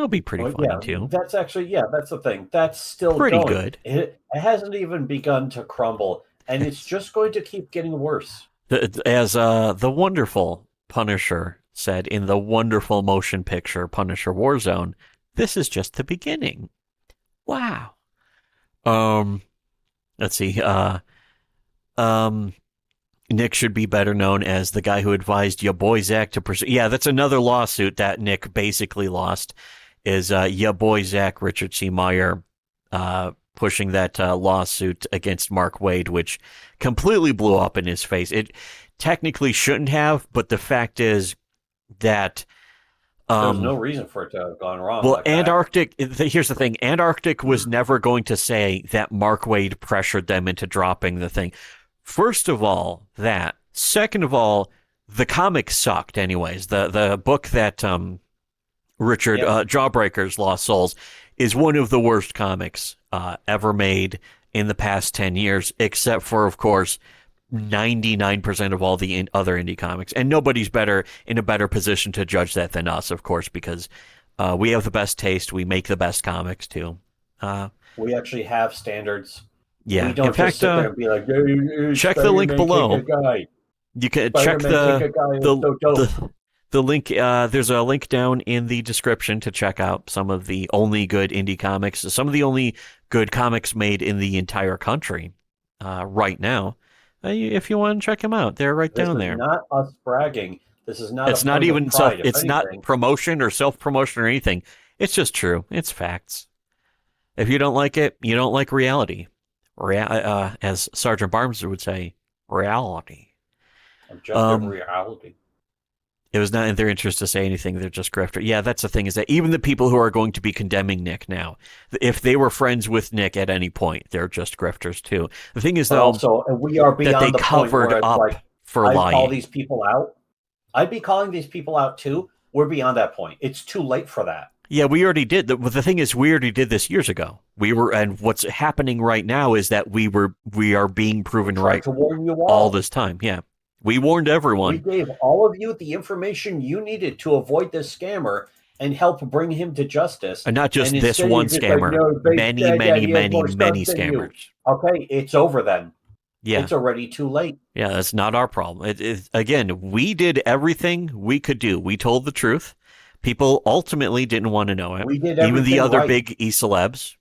be pretty funny too. That's actually that's the thing. That's still pretty going. Good. It hasn't even begun to crumble, and it's just going to keep getting worse. As the wonderful Punisher said in the wonderful motion picture Punisher Warzone, this is just the beginning. Wow. Let's see. Nick should be better known as the guy who advised ya boy Zach to pursue. Yeah, that's another lawsuit that Nick basically lost. Is ya boy Zach Richard C. Meyer pushing that lawsuit against Mark Wade, which completely blew up in his face. It technically shouldn't have, but the fact is that there's no reason for it to have gone wrong. Well, Antarctic, here's the thing. Antarctic was never going to say that Mark Wade pressured them into dropping the thing. First of all, that. Second of all, the comic sucked anyways. The book that Richard Jawbreaker's Lost Souls is one of the worst comics ever made in the past 10 years, except for, of course, 99% of all the other indie comics. And nobody's in a better position to judge that than us, of course, because we have the best taste. We make the best comics, too. We actually have standards. Yeah. We don't in fact, just sit there and be like, hey, check the link below. You can check the link. There's a link down in the description to check out some of the only good indie comics, some of the only good comics made in the entire country right now. If you want to check them out, they're right down there. This is not us bragging. This is not. It's not even self. It's not promotion or self-promotion or anything. It's just true. It's facts. If you don't like it, you don't like reality. As Sergeant Barnes would say, reality. Objective reality. It was not in their interest to say anything. They're just grifter. Yeah, that's the thing, is that even the people who are going to be condemning Nick now, if they were friends with Nick at any point, they're just grifters too. The thing is, though, also, we are beyond that they the covered point where up like, for I'd lying. call these people out. I'd be calling these people out too. We're beyond that point. It's too late for that. Yeah, we already did. The thing is, we already did this years ago. And what's happening right now is that we are being proven right to warn you all this time. Yeah. We warned everyone. We gave all of you the information you needed to avoid this scammer and help bring him to justice. And not just this one scammer. Many scammers. Okay, it's over then. Yeah. It's already too late. Yeah, that's not our problem. Again, we did everything we could do. We told the truth. People ultimately didn't want to know it. We did even the other right. big e-celebs.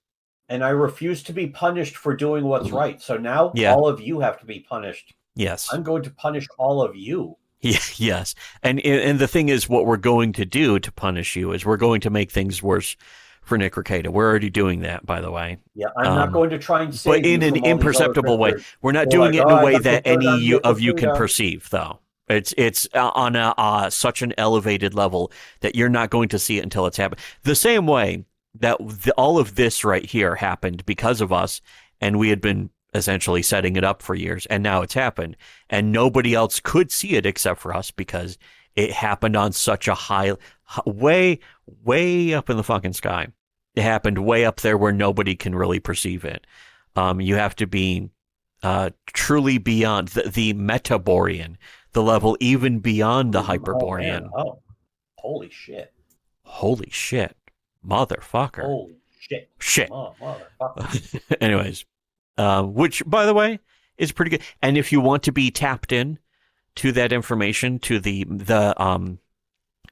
And I refuse to be punished for doing what's right. So now all of you have to be punished. Yes. I'm going to punish all of you. Yes. And the thing is, what we're going to do to punish you is we're going to make things worse for Nick Rekieta. We're already doing that, by the way. Yeah, I'm not going to try and save but in an imperceptible way. We're not doing it in a way that any of you can perceive, though. It's on such an elevated level that you're not going to see it until it's happened. The same way that all of this right here happened because of us, and we had been essentially setting it up for years, and now it's happened, and nobody else could see it except for us because it happened on such a high, way up in the fucking sky. It happened way up there where nobody can really perceive it. You have to be truly beyond the Metaborean, the level even beyond the Hyperborean. Oh, holy shit. Holy shit. Motherfucker. Holy shit. Shit. Oh, motherfucker. Anyways, which, by the way, is pretty good. And if you want to be tapped in to that information, to the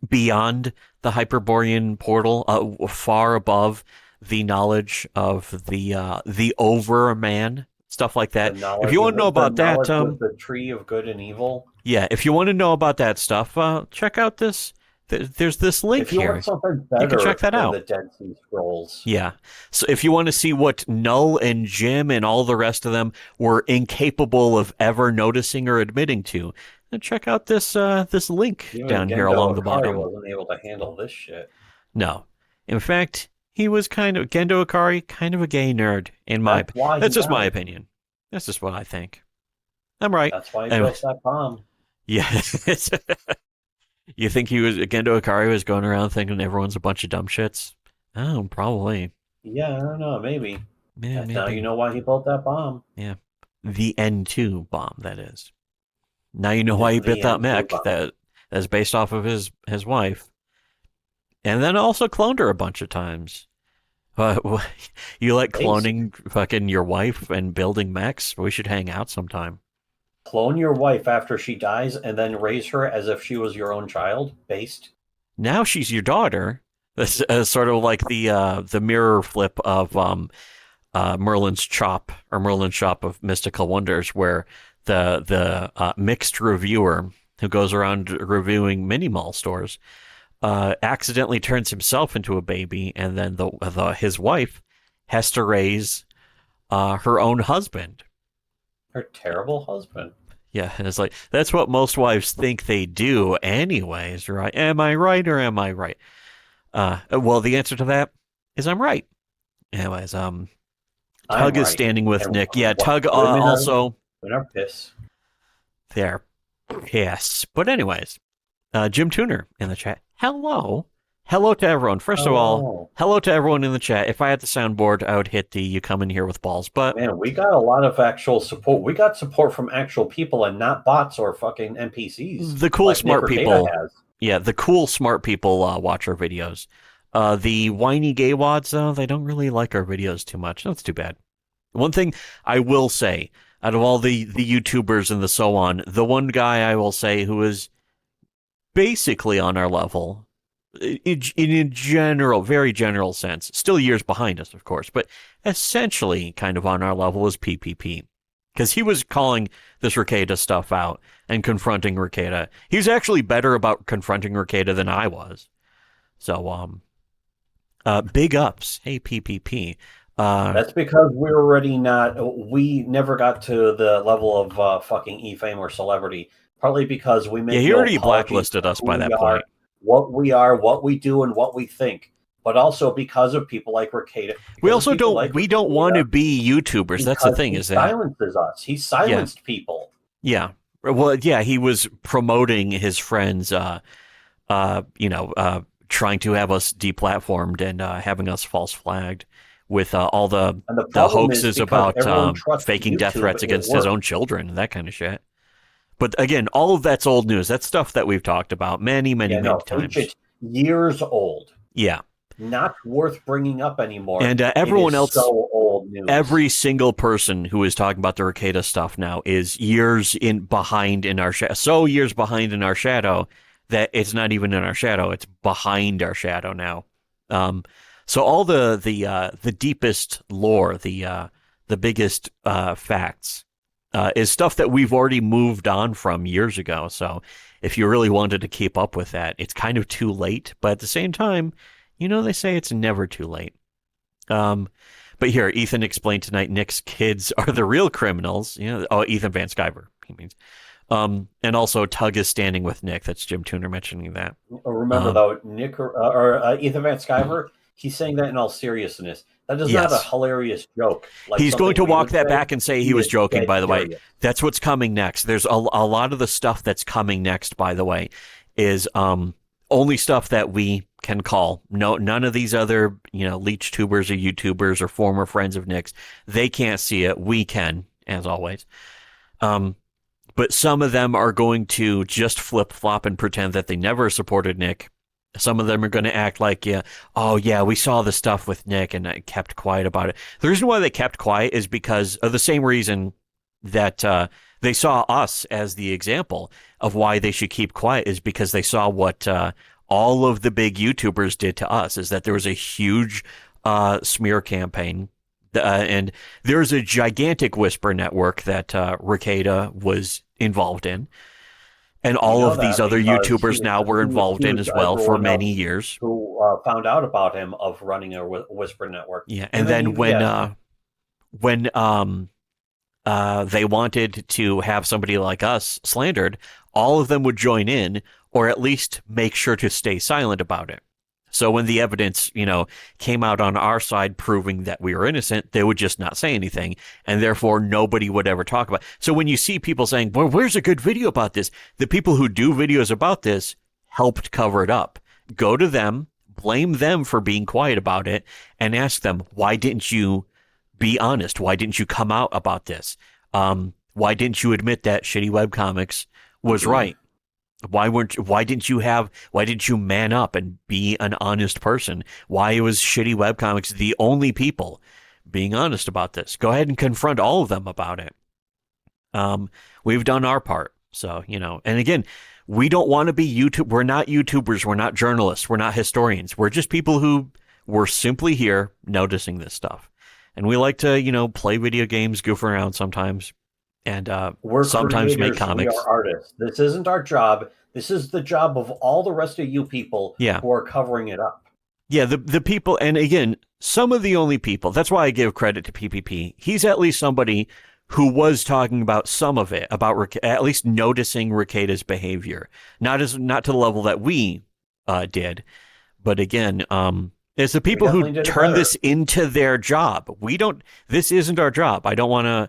beyond the Hyperborean portal, far above the knowledge of the Overman, stuff like that. If you want to know about that, the tree of good and evil. Yeah, if you want to know about that stuff, check out this. There's this link if you here. Want something better, you can check that out. The Dead Sea Scrolls. Yeah. So if you want to see what Null and Jim and all the rest of them were incapable of ever noticing or admitting to, then check out this this link down here along the bottom. Wasn't able to handle this shit. No. In fact, he was Gendo Ikari, kind of a gay nerd in my opinion. That's just my opinion. That's just what I think. I'm right. That's why he built that bomb. Yeah. You think Gendo Ikari was going around thinking everyone's a bunch of dumb shits? Oh, probably. Yeah, I don't know, maybe. Yeah, maybe. Now you know why he built that bomb. Yeah. The N2 bomb, that is. Now you know why he built that mech that's based off of his wife. And then also cloned her a bunch of times. You like cloning fucking your wife and building mechs? We should hang out sometime. Clone your wife after she dies and then raise her as if she was your own child? Based? Now she's your daughter. That's sort of like the mirror flip of Merlin's Chop or Merlin's Shop of Mystical Wonders, where the mixed reviewer who goes around reviewing mini mall stores accidentally turns himself into a baby, and then his wife has to raise her own husband. Her terrible husband. Yeah, and it's like, that's what most wives think they do anyways, right? Am I right or am I right? Well, the answer to that is I'm right. Anyways, Tug is standing with Nick. Yeah, Tug also... Women are pissed. They're pissed. But anyways, Jim Tuner in the chat. Hello. Hello to everyone. First of all, hello to everyone in the chat. If I had the soundboard, I would hit the "you come in here with balls." But man, we got a lot of actual support. We got support from actual people and not bots or fucking NPCs. The cool, smart people. Yeah, the cool, smart people watch our videos. The whiny gay wads, they don't really like our videos too much. That's too bad. One thing I will say, out of all the YouTubers and the so on, the one guy I will say who is basically on our level, in a general, very general sense, still years behind us, of course, but essentially kind of on our level is PPP. Because he was calling this rekieta stuff out and confronting rekieta. He was actually better about confronting rekieta than I was. So, big ups. Hey, PPP. That's because we never got to the level of fucking e-fame or celebrity. Partly because we made he already blacklisted us by that point. What we are, what we do, and what we think. But also because of people like rekieta. We also don't want to be YouTubers. That's the thing. He silences us. He silenced people. Yeah. Well, yeah, he was promoting his friends, trying to have us deplatformed and having us false flagged with all the hoaxes about faking death threats against his own children and that kind of shit. But again, all of that's old news. That's stuff that we've talked about many times. It's years old. Yeah. Not worth bringing up anymore. And everyone else, so old news. Every single person who is talking about the rekieta stuff now is years behind in our shadow. So years behind in our shadow that it's not even in our shadow. It's behind our shadow now. So all the deepest lore, the biggest facts, is stuff that we've already moved on from years ago. So if you really wanted to keep up with that, it's kind of too late. But at the same time, they say it's never too late. But here, Ethan explained tonight, Nick's kids are the real criminals. Ethan Van Sciver, he means. And also Tug is standing with Nick. That's Jim Tuner mentioning that. Remember though, Nick or Ethan Van Sciver, he's saying that in all seriousness. That is not a hilarious joke. Like he's going to something we walk would that say. back and say he was is joking, dead by the way. serious. That's what's coming next. There's a lot of the stuff that's coming next, by the way, is only stuff that we can call. None of these other, leech tubers or YouTubers or former friends of Nick's, they can't see it. We can, as always. But some of them are going to just flip-flop and pretend that they never supported Nick. Some of them are going to act like, we saw the stuff with Nick and I kept quiet about it. The reason why they kept quiet is because of the same reason that they saw us as the example of why they should keep quiet, is because they saw what all of the big YouTubers did to us, is that there was a huge smear campaign. And there's a gigantic whisper network that rekieta was involved in. And all of these other YouTubers now were involved in as well for many years. Who found out about him of running a whisper network. Yeah, and then when they wanted to have somebody like us slandered, all of them would join in, or at least make sure to stay silent about it. So when the evidence, came out on our side proving that we were innocent, they would just not say anything, and therefore nobody would ever talk about it. So when you see people saying, well, where's a good video about this? The people who do videos about this helped cover it up. Go to them, blame them for being quiet about it, and ask them, why didn't you be honest? Why didn't you come out about this? Why didn't you admit that Shitty Webcomics was right? Why didn't you man up and be an honest person? Why was Shitty Webcomics the only people being honest about this? Go ahead and confront all of them about it. We've done our part. So, and again, we don't want to be YouTube. We're not YouTubers. We're not journalists. We're not historians. We're just people who were simply here noticing this stuff. And we like to, play video games, goof around sometimes. And we're sometimes creators, make comics. We are artists. This isn't our job. This is the job of all the rest of you people who are covering it up. Yeah, the people, and again, some of the only people, that's why I give credit to PPP. He's at least somebody who was talking about some of it, about at least noticing rekieta's behavior. Not to the level that we did, but again, it's the people who turn this into their job. This isn't our job. I don't want to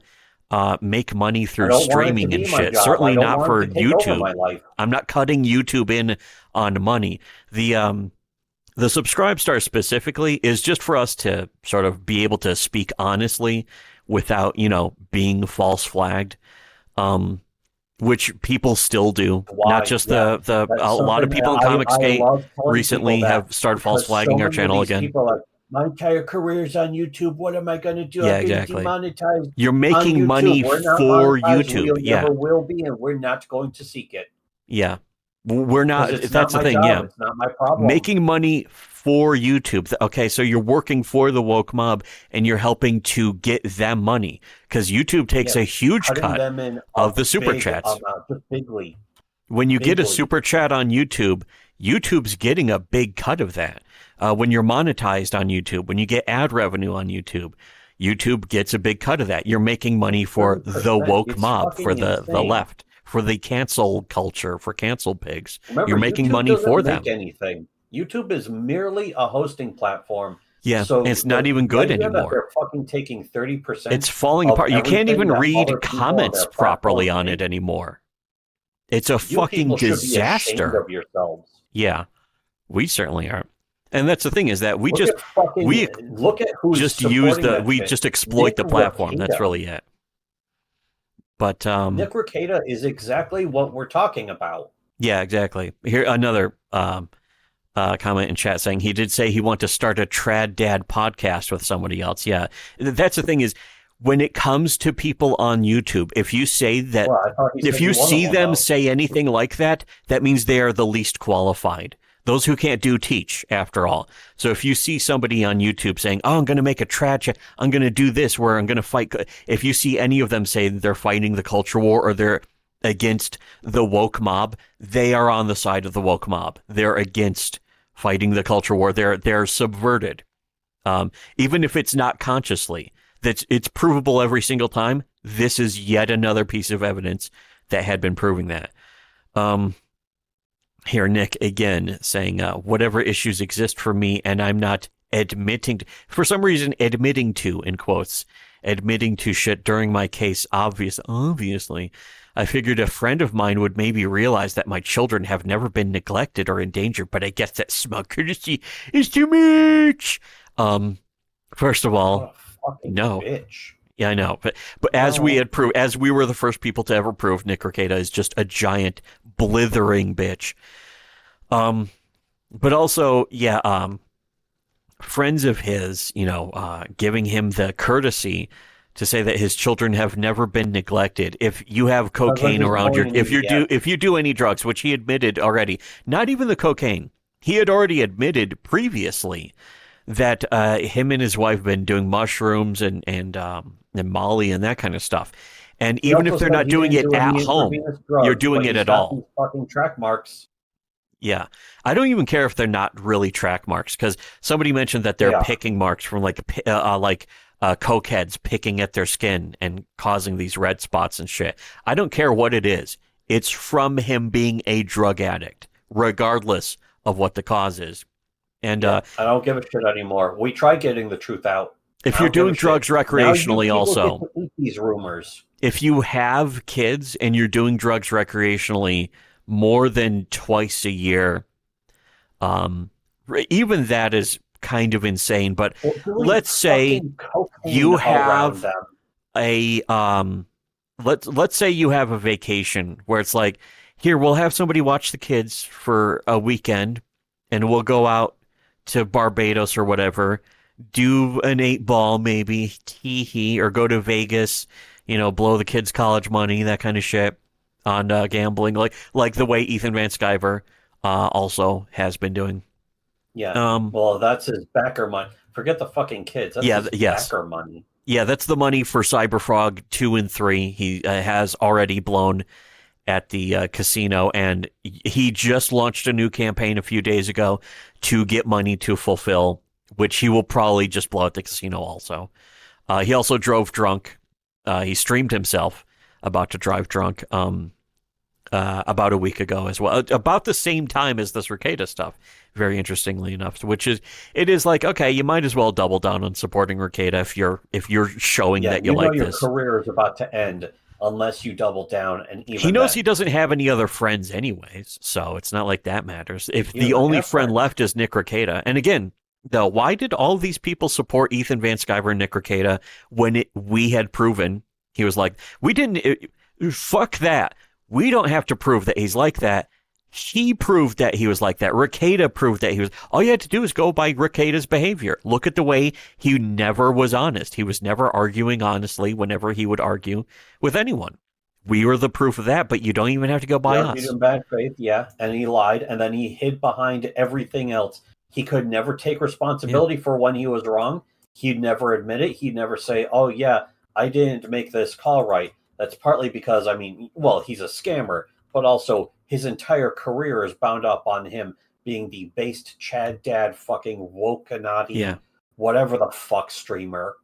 make money through streaming and shit. Certainly not for YouTube. I'm not cutting YouTube in on money. The Subscribe Star specifically is just for us to sort of be able to speak honestly without, being false flagged, which people still do. Not just a lot of people in Comicsgate recently have started false flagging our channel again. My entire career is on YouTube. What am I going to do? Yeah, I'm getting exactly. demonetized. You're making money for YouTube. We never will be, and we're not going to seek it. Yeah. We're not. That's the thing. Yeah. It's not my problem. Making money for YouTube. Okay. So you're working for the woke mob and you're helping to get them money because YouTube takes a huge cut of the super chats. Bigly. When you get a super chat on YouTube, YouTube's getting a big cut of that. When you're monetized on YouTube, when you get ad revenue on YouTube, YouTube gets a big cut of that. You're making money for the woke mob, for the left, for the cancel culture, for cancel pigs. Remember, you're making YouTube money for them. Anything. YouTube is merely a hosting platform. Yeah, so it's not even good anymore. They're fucking taking 30%. It's falling apart. You can't even read comments properly on it anymore. It's a fucking disaster. Should be ashamed of yourselves. Yeah, we certainly are. And that's the thing is that we look at who's just use just exploit the platform. That's really it. But Nick Rekieta is exactly what we're talking about. Yeah, exactly. Here another comment in chat saying he did say he wanted to start a Trad Dad podcast with somebody else. Yeah, that's the thing is when it comes to people on YouTube, if you say that, if you see them say anything like that, that means they are the least qualified. Those who can't do teach, after all. So if you see somebody on YouTube saying, oh, I'm going to make a trad, I'm going to do this, where I'm going to fight. If you see any of them say they're fighting the culture war or they're against the woke mob, they are on the side of the woke mob. They're against fighting the culture war. They're subverted. Even if it's not consciously, it's provable every single time. This is yet another piece of evidence that had been proving that. Here, Nick, again, saying, whatever issues exist for me, and I'm not for some reason, admitting to, in quotes, admitting to shit during my case, obviously. I figured a friend of mine would maybe realize that my children have never been neglected or endangered, but I guess that small courtesy is too much. First of all, What a fucking no. bitch. Yeah, I know, but as we had proved, as we were the first people to ever prove, Nick Rekieta is just a giant blithering bitch. But also, friends of his, giving him the courtesy to say that his children have never been neglected. If you have cocaine around if you do any drugs, which he admitted already, not even the cocaine, he had already admitted previously that him and his wife have been doing mushrooms and Molly and that kind of stuff. And even if they're not doing it at home, you're doing it at all. These fucking track marks. Yeah. I don't even care if they're not really track marks, because somebody mentioned that they're picking marks from cokeheads picking at their skin and causing these red spots and shit. I don't care what it is. It's from him being a drug addict, regardless of what the cause is. And I don't give a shit anymore. We try getting the truth out. If you're doing drugs recreationally, also, get to eat these rumors. If you have kids and you're doing drugs recreationally more than twice a year, even that is kind of insane. But let's say you have let's say you have a vacation where it's like, here, we'll have somebody watch the kids for a weekend, and we'll go out to Barbados or whatever, do an 8-ball maybe, or go to Vegas, blow the kids' college money, that kind of shit on gambling, like the way Ethan Van Sciver also has been doing. Yeah. Well, that's his backer money. Forget the fucking kids. That's his backer money. Yeah, that's the money for Cyberfrog 2 and 3. He has already blown at the casino, and he just launched a new campaign a few days ago to get money to fulfill, which he will probably just blow at the casino also. He also drove drunk. He streamed himself about to drive drunk about a week ago as well, about the same time as this Rekieta stuff, very interestingly enough, it is like, okay, you might as well double down on supporting Rekieta if you're showing that you like this. Your career is about to end unless you double down, and even he knows he doesn't have any other friends anyways, so it's not like that matters. If the only friend left is Nick Rekieta, and again, though, why did all these people support Ethan Van Sciver and Nick Rekieta when we had proven he was like, we didn't, fuck that. We don't have to prove that he's like that. He proved that he was like that. Rekieta proved that he was. All you had to do is go by Rekieta's behavior. Look at the way he never was honest. He was never arguing honestly whenever he would argue with anyone. We were the proof of that, but you don't even have to go by us. In bad faith, yeah, and he lied, and then he hid behind everything else. He could never take responsibility for when he was wrong. He'd never admit it. He'd never say, oh, yeah, I didn't make this call right. That's partly because, he's a scammer, but also his entire career is bound up on him being the based Chad Dad fucking wokenati, whatever the fuck streamer.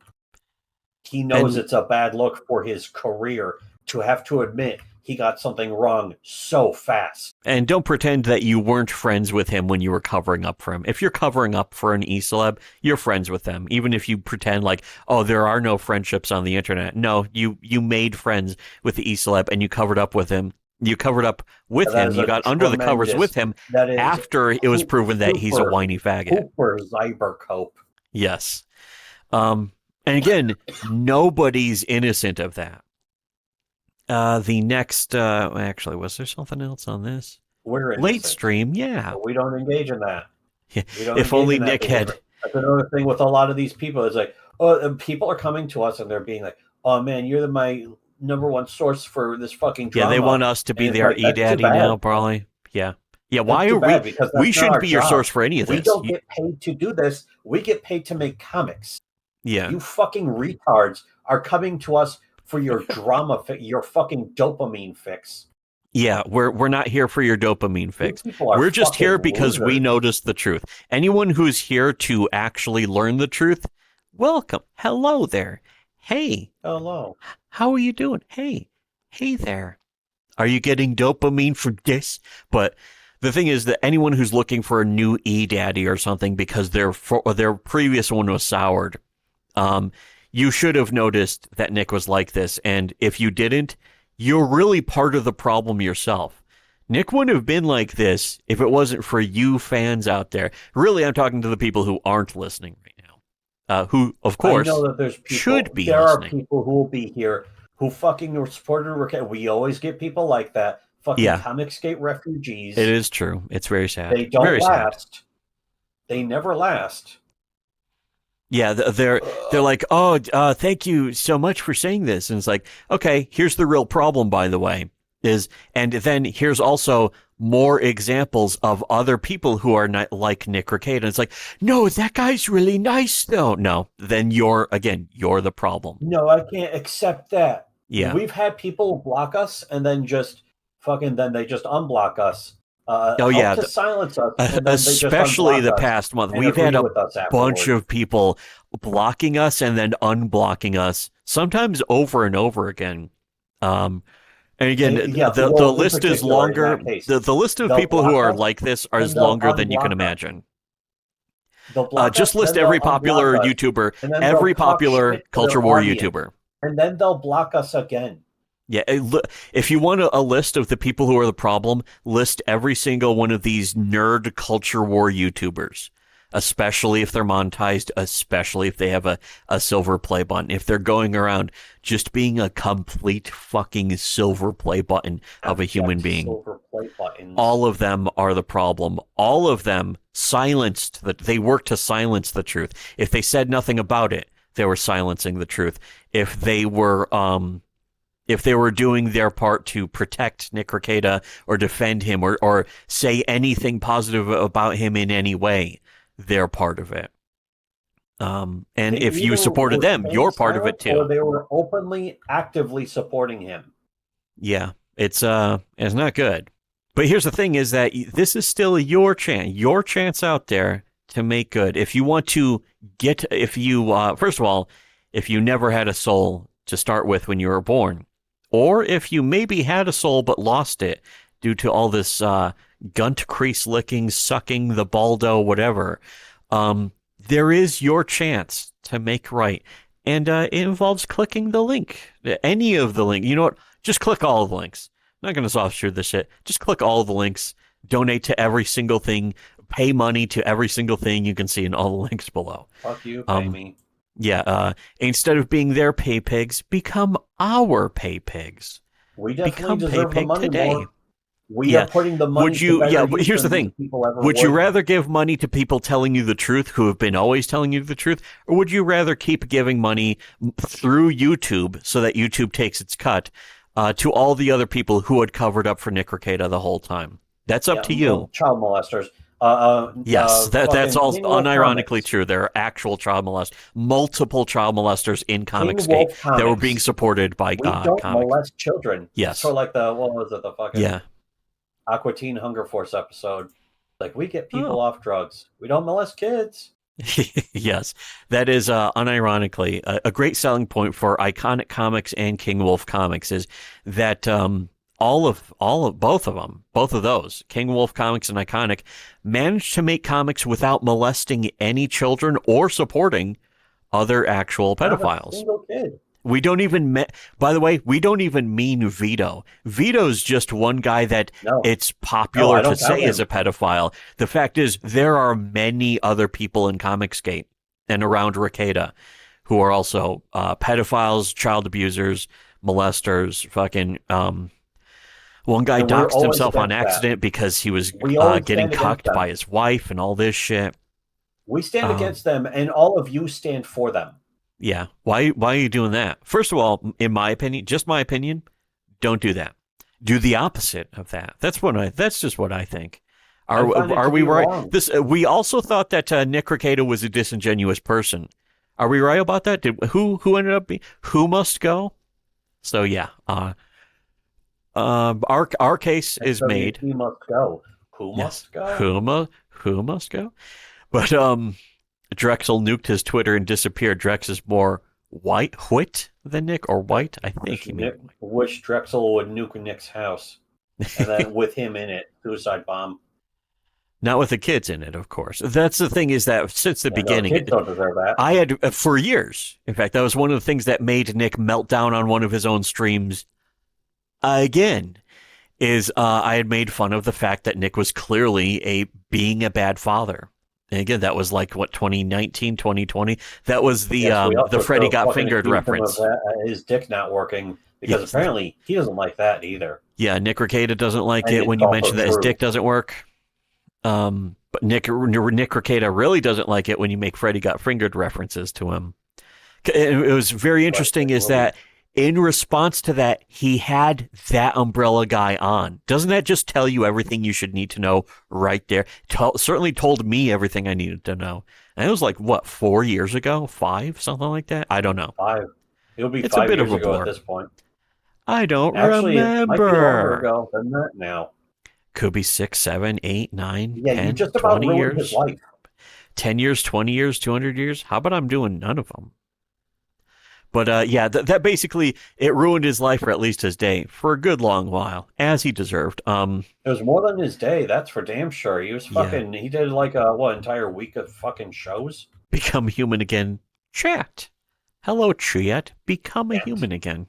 He knows it's a bad look for his career to have to admit he got something wrong so fast. And don't pretend that you weren't friends with him when you were covering up for him. If you're covering up for an e-celeb, you're friends with them. Even if you pretend like, oh, there are no friendships on the internet. No, you made friends with the e-celeb and you covered up with him. You covered up with him. You got under the covers with him after it was proven that he's a whiny faggot. Super Cybercope. Yes. And again, nobody's innocent of that. The next, actually, was there something else on this? We're late stream, yeah. But we don't engage in that. Yeah. If only Nick had. That's another thing with a lot of these people. It's like, people are coming to us and they're being like, oh man, you're my number one source for this fucking drama. Yeah, they want us to be their e-daddy now, probably. Yeah. Yeah, why are we? We shouldn't be your source for any of this. We don't get paid to do this. We get paid to make comics. Yeah. You fucking retards are coming to us for your drama, your fucking dopamine fix. Yeah, we're not here for your dopamine fix. We're just here because we noticed the truth. Anyone who's here to actually learn the truth, welcome. Hello there. Hey. Hello. How are you doing? Hey. Hey there. Are you getting dopamine from this? But The thing is that anyone who's looking for a new e-daddy or something because their previous one was soured, you should have noticed that Nick was like this. And if you didn't, you're really part of the problem yourself. Nick wouldn't have been like this if it wasn't for you fans out there. Really, I'm talking to the people who aren't listening right now, who, of course, I know that there's people, should be there listening. are people who will be here who fucking supported Rekieta. We always get people like that. Fucking Comicsgate refugees. It is true. It's very sad. They don't very last. Sad. They never last. Yeah, they're like, oh, thank you so much for saying this. And it's like, okay, here's the real problem, by the way, and then here's also more examples of other people who are not like Nick Rekieta. And it's like, no, that guy's really nice, though. No, then you're the problem. No, I can't accept that. Yeah. We've had people block us and then just then they just unblock us. To silence us. Especially the past month. We've had a bunch of people blocking us and then unblocking us, sometimes over and over again. And again, the list is longer. The list of people who are like this is longer than you can imagine. Just list every popular YouTuber, every popular culture war YouTuber. And then they'll block us again. Yeah, if you want a list of the people who are the problem, list every single one of these nerd culture war YouTubers, especially if they're monetized, especially if they have a silver play button. If they're going around just being a complete fucking silver play button of a human being. Silver play buttons. All of them are the problem. All of them they work to silence the truth. If they said nothing about it, they were silencing the truth. If they were doing their part to protect Nick Rekieta or defend him or say anything positive about him in any way, they're part of it. And if you supported them, you're part of it too. Or they were openly, actively supporting him. Yeah, it's not good. But here's the thing: is that this is still your chance out there to make good. If you want to first of all, if you never had a soul to start with when you were born. Or if you maybe had a soul but lost it due to all this gunt crease licking, sucking, the baldo, whatever, there is your chance to make right. And it involves clicking the link. Any of the link. You know what? Just click all of the links. I'm not going to soft shoot this shit. Just click all of the links. Donate to every single thing. Pay money to every single thing you can see in all the links below. Fuck you, pay me. Yeah, instead of being their pay pigs, become our pay pigs. We definitely become deserve pay the money today. more. We are putting the money to better use here's the than thing. people ever Would you rather give money to people telling you the truth who have been always telling you the truth? Or would you rather keep giving money through YouTube so that YouTube takes its cut to all the other people who had covered up for Nick Rekieta the whole time? That's up to you. Child molesters. Yes, that's all unironically Comics. true. There are actual child molesters, multiple child molesters in Comicsgate Wolf that were Comics. being supported by We don't comics. molest children. Yes. So like what was it, the fucking Yeah. Aqua Teen Hunger Force episode? Like, we get people Oh. off drugs. We don't molest kids. Yes, that is unironically a great selling point for Iconic Comics and King Wolf Comics is that both of those, King Wolf Comics and Iconic, managed to make comics without molesting any children or supporting other actual Not a pedophiles. single kid. We don't even by the way, we don't even mean Vito. Vito's just one guy that it's popular I don't to say count is a pedophile. The fact is there are many other people in Comicsgate and around Rekieta who are also pedophiles, child abusers, molesters, fucking one guy And we're doxed always himself on against that. accident because he was We always getting stand against cucked by them. his wife and all this shit. We stand against them, and all of you stand for them. Yeah. Why are you doing that? First of all, in my opinion, just my opinion, don't do that. Do the opposite of that. That's just what I think. Are we right? wrong. We also thought that Nick Rekieta was a disingenuous person. Are we right about that? Who ended up being who must go? So yeah, our case is So made. He must go. Who Yes. must go? Who must go? But Drexel nuked his Twitter and disappeared. Drex is more white than Nick, or white, I think he meant. Wish Drexel would nuke Nick's house, and then with him in it, suicide bomb. Not with the kids in it, of course. That's the thing, is that since the No, beginning, kids don't deserve that. I had for years. In fact, that was one of the things that made Nick melt down on one of his own streams again. Is I had made fun of the fact that Nick was clearly being a bad father. And again, that was like, what, 2019, 2020? That was the Freddy got fingered reference. His dick not working, because apparently he doesn't like that either. Yeah, Nick Rekieta doesn't like And it it's when you also mention that his true. dick doesn't work. But Nick Rekieta really doesn't like it when you make Freddy got fingered references to him. It was very interesting is that in response to that, he had that umbrella guy on. Doesn't that just tell you everything you should need to know right there? Certainly told me everything I needed to know. And it was like, what, 4 years ago? 5? Something like that? I don't know. 5. It'll be It's 5 a bit years of a ago blur. at this point. I don't Actually, it might be longer remember. ago than that now. Could be 6, 7, 8, 9, Yeah, 10, you just about 20 ruined his years. life. 10 years, 20 years, 200 years. How about I'm doing none of them? But yeah, that basically, it ruined his life, or at least his day, for a good long while, as he deserved. It was more than his day, that's for damn sure. He was fucking, he did like entire week of fucking shows? Become human again. Chat. Hello, Chat. Become a human again.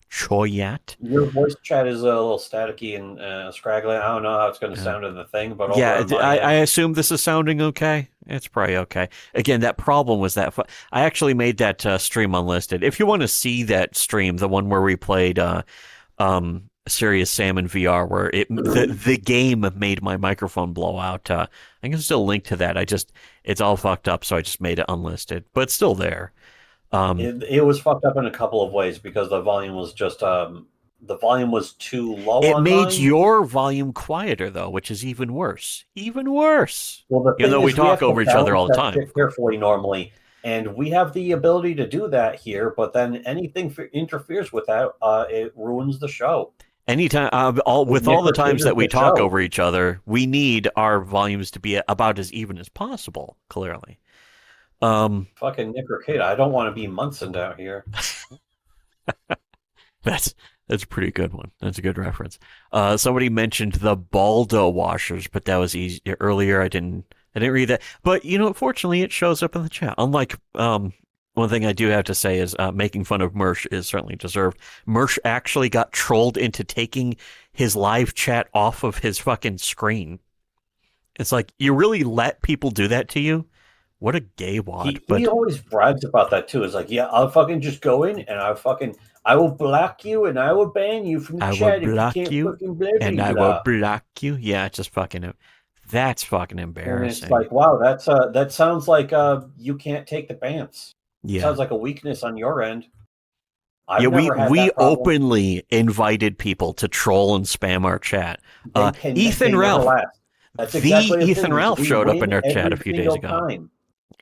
Choyat. Your voice chat is a little staticky and scraggly. I don't know how it's going to sound in the thing, but Yeah, over on my I end, assume this is sounding okay. It's probably okay. Again, that problem was that I actually made that stream unlisted. If you want to see that stream, the one where we played Serious Sam in VR, where the game made my microphone blow out, I can still link to that. It's all fucked up, so I just made it unlisted, but it's still there. it was fucked up in a couple of ways, because the volume was just the volume was too low. It on made mine. your volume quieter, though, which is even worse. Even worse. Well, the Even though thing we is, talk have to over each other all the balance that time. shit carefully normally, and we have the ability to do that here. But then anything interferes with that, it ruins the show. Anytime, all the Nick times that we Rekieta's the talk show. over each other, we need our volumes to be about as even as possible. Clearly, Fucking Nick Rekieta. I don't want to be Munson down here. that's a pretty good one. That's a good reference. Somebody mentioned the Baldo washers, but that was easy earlier. I didn't read that, but fortunately, it shows up in the chat. Unlike one thing I do have to say is making fun of Mersh is certainly deserved. Mersh actually got trolled into taking his live chat off of his fucking screen. It's like, you really let people do that to you? What a gay wad. He always brags about that too. It's like, yeah, I'll fucking just go in and I will block you and I will ban you from the I chat will block if you can't you fucking blah, and blah, I blah. will block you. Yeah, it's just fucking. That's fucking And embarrassing. it's like, wow, that sounds like you can't take the bans. Yeah. Sounds like a weakness on your end. I've Yeah, never had we that problem. openly invited people to troll and spam our chat. They Ethan never Ralph, last. That's the exactly the Ethan thing, is Ralph we showed up win in our chat every a few days single ago. time.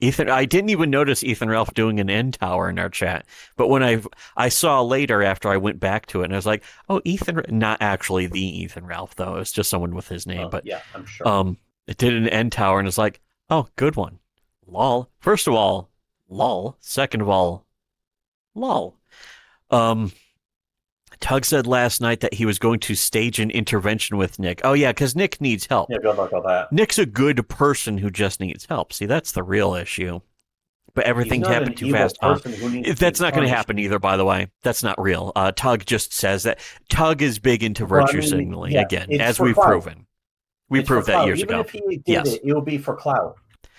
I didn't even notice Ethan Ralph doing an end tower in our chat, but when I saw later after I went back to it, and I was like, oh, not actually the Ethan Ralph though, it's just someone with his name, but Yeah, I'm sure. it did an end tower, and it's like, oh, good one, lol. First of all, lol. Second of all, lol. Tug said last night that he was going to stage an intervention with Nick. Oh, yeah, because Nick needs help. Yeah, good luck with that. Nick's a good person who just needs help. See, that's the real issue. But everything's He's not happened an too evil fast. person who needs to That's be not going to punished. happen either, by the way. That's not real. Tug just says that. Tug is big into Well, I virtue mean, signaling, yeah, again, it's as for we've clout. proven. We It's for proved that clout. years Even ago. if he did Yes. it will be for clout.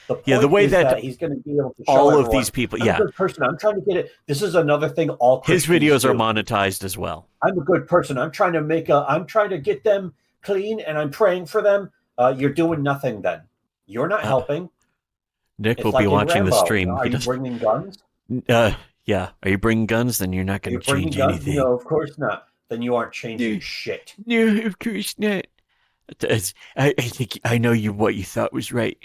The point Yeah, the way is that he's going to be able to show all of everyone, these people, I'm yeah. a good person. I'm trying to get it. This is another thing all His Christians videos are do. monetized as well. I'm a good person. I'm trying to get them clean, and I'm praying for them. You're doing nothing then. You're not helping. Nick It's will like be in watching the Rambo. stream. Are He you does, bringing guns? yeah. Are you bringing guns? Then you're not Are going you to bringing change guns? anything. No, of course not. Then you aren't changing shit. No, of course not. I think I know what you thought was right.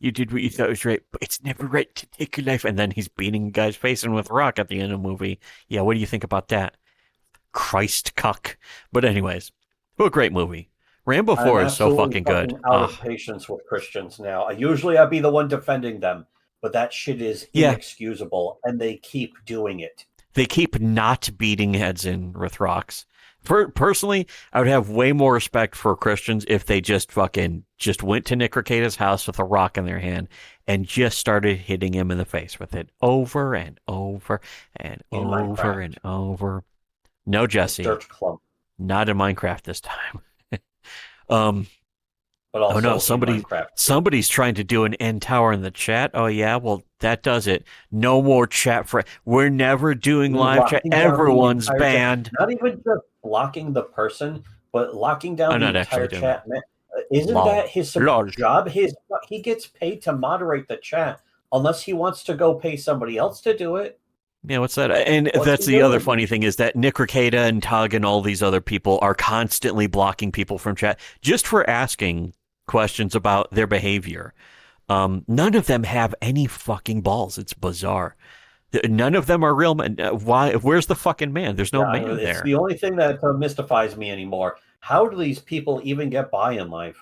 You did what you thought was right, but it's never right to take a life. And then he's beating a guy's face in with a rock at the end of the movie. Yeah, what do you think about that? Christ cuck. But anyways, what a great movie. Rambo 4 I'm is so absolutely fucking good. Out of patience with Christians now. Usually I'd be the one defending them, but that shit is Yeah. inexcusable, and they keep doing it. They keep not beating heads in with rocks. Personally, I would have way more respect for Christians if they just went to Nick Rekieta's house with a rock in their hand and just started hitting him in the face with it over and over and In over Minecraft. and over. No, Jesse, Dirt clump. not in Minecraft this time. But also Oh no, in Minecraft. somebody's trying to do an end tower in the chat. Oh yeah, well that does it. No more chat for. We're never doing live chat. Locking down the Everyone's entire banned. chat. Not even just blocking the person, but locking down I'm the not entire actually doing chat. Man, isn't Lol. that his Lol. job? He gets paid to moderate the chat, unless he wants to go pay somebody else to do it. Yeah, what's that? And What's that's he the other doing? funny thing is that Nick Rekieta and Tug and all these other people are constantly blocking people from chat just for asking questions about their behavior. None of them have any fucking balls. It's bizarre. None of them are real men. Why? Where's the fucking man? There's no man It's there. the only thing that mystifies me anymore. How do these people even get by in life?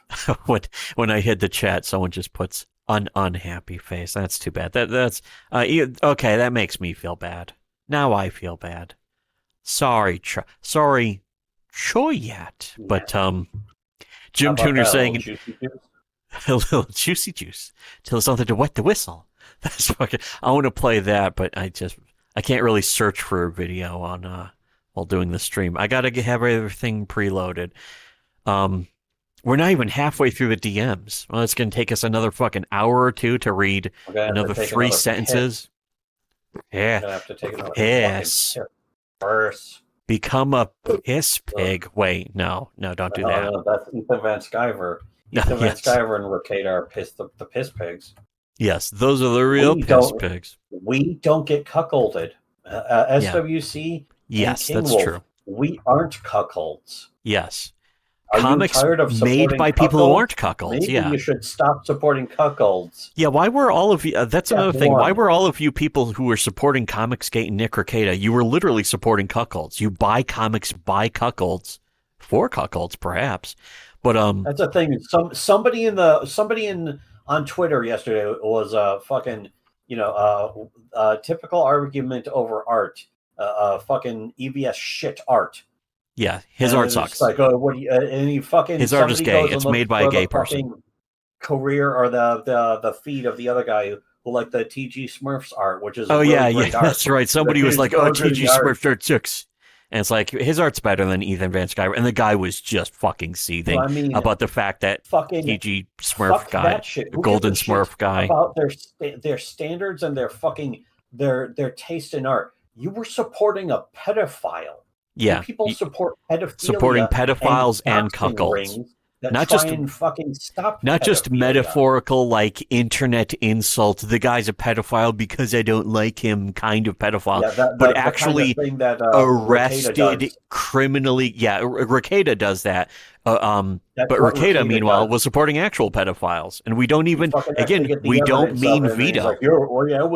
when I hit the chat, someone just puts an unhappy face. That's too bad. That's okay. That makes me feel bad. Now I feel bad. Sorry, sorry, Choyat. But Jim Tuner saying a little juicy juice till something to wet the whistle. That's fucking. I want to play that, but I can't really search for a video on while doing the stream. I gotta have everything preloaded. We're not even halfway through the DMs. Well, it's gonna take us another fucking hour or two to read another 3 sentences. I'm gonna have to take another Piss. fucking verse. Become a piss pig. Wait, no, don't do that. No, that's Ethan Van Sciver. No, Ethan Van yes. Sciver and Rekieta are the piss pigs. Yes, those are the real We piss don't- pigs. We don't get cuckolded. SWC. Yes, and King that's Wolf, true. We aren't cuckolds. Yes. Are you Comics tired of made supporting by people who cuckolds? aren't cuckolds. Maybe Yeah. you should stop supporting cuckolds. Yeah, why were all of you... that's another thing. one. Why were all of you people who were supporting Comicsgate and Nick Rekieta, you were literally supporting cuckolds. You buy comics by cuckolds. For cuckolds, perhaps. But, That's the thing. Somebody on Twitter yesterday was fucking, typical argument over art. Fucking EBS shit art. yeah, his And art it's sucks. Like, and he fucking His art is somebody gay. goes and It's looks made by a for gay the person. fucking Career or the feed of the other guy who liked the TG Smurfs art, which is Oh, really yeah, great art. that's right. Somebody was His like, oh, version of TG the art- Smurf art sucks. And it's like, his art's better than Ethan Van Sciver. And the guy was just fucking seething Well, I mean, about the fact that fucking TG Smurf fuck guy, that shit. Who Golden gives a shit Smurf guy. about their standards and their fucking their taste in art. You were supporting a pedophile. Yeah. And people support pedophilia, Supporting pedophiles and boxing cuckolds. rings that Not try just- and fucking stop. Not just pedophilia. metaphorical, like internet insult. The guy's a pedophile because I don't like him, kind of pedophile. Yeah, but the kind of actually thing that, Rekieta arrested does. criminally. Yeah, Rekieta does that. That's But what Rekieta, meanwhile, does. was supporting actual pedophiles, and we don't You even. fucking Again, actually get the we don't evidence mean of it, and he's veto. like,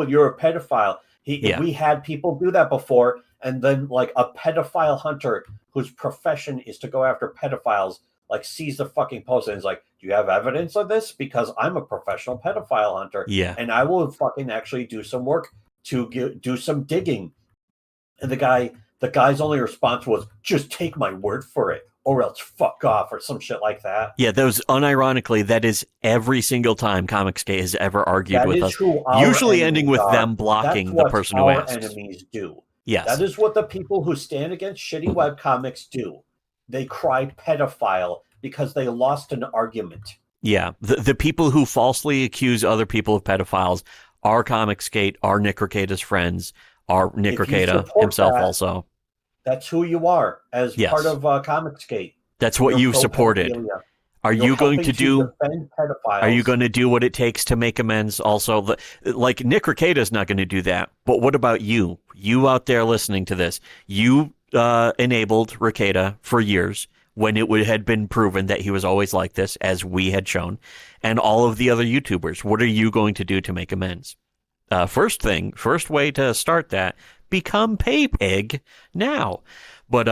you're a pedophile. Yeah. We had people do that before, and then like a pedophile hunter whose profession is to go after pedophiles, like sees the fucking post and is like, "Do you have evidence of this? Because I'm a professional pedophile hunter, Yeah. and I will fucking actually do some work to do some digging." And the guy's only response was, "Just take my word for it, or else fuck off," or some shit like that. Yeah, those unironically, that is every single time Comicsgate has ever argued That with is us. who our Usually ending with enemies are. them blocking That's the what person who our asks. enemies do. Yes. That is what the people who stand against shitty webcomics do. They cried pedophile because they lost an argument. Yeah. The people who falsely accuse other people of pedophiles are Comicsgate, are Nick Rekieta's friends, are Nick If you Rekieta support himself that, also. That's who you are as Yes. part of Comicsgate. That's what You're you supported. pro-pedophilia. Are You're you going to helping do... defend pedophiles. Are you going to do what it takes to make amends? Also, like Nick Rekieta is not going to do that. But what about you? You out there listening to this, you enabled Rekieta for years when it had been proven that he was always like this, as we had shown, and all of the other YouTubers. What are you going to do to make amends? First way to start that: become PayPig now. But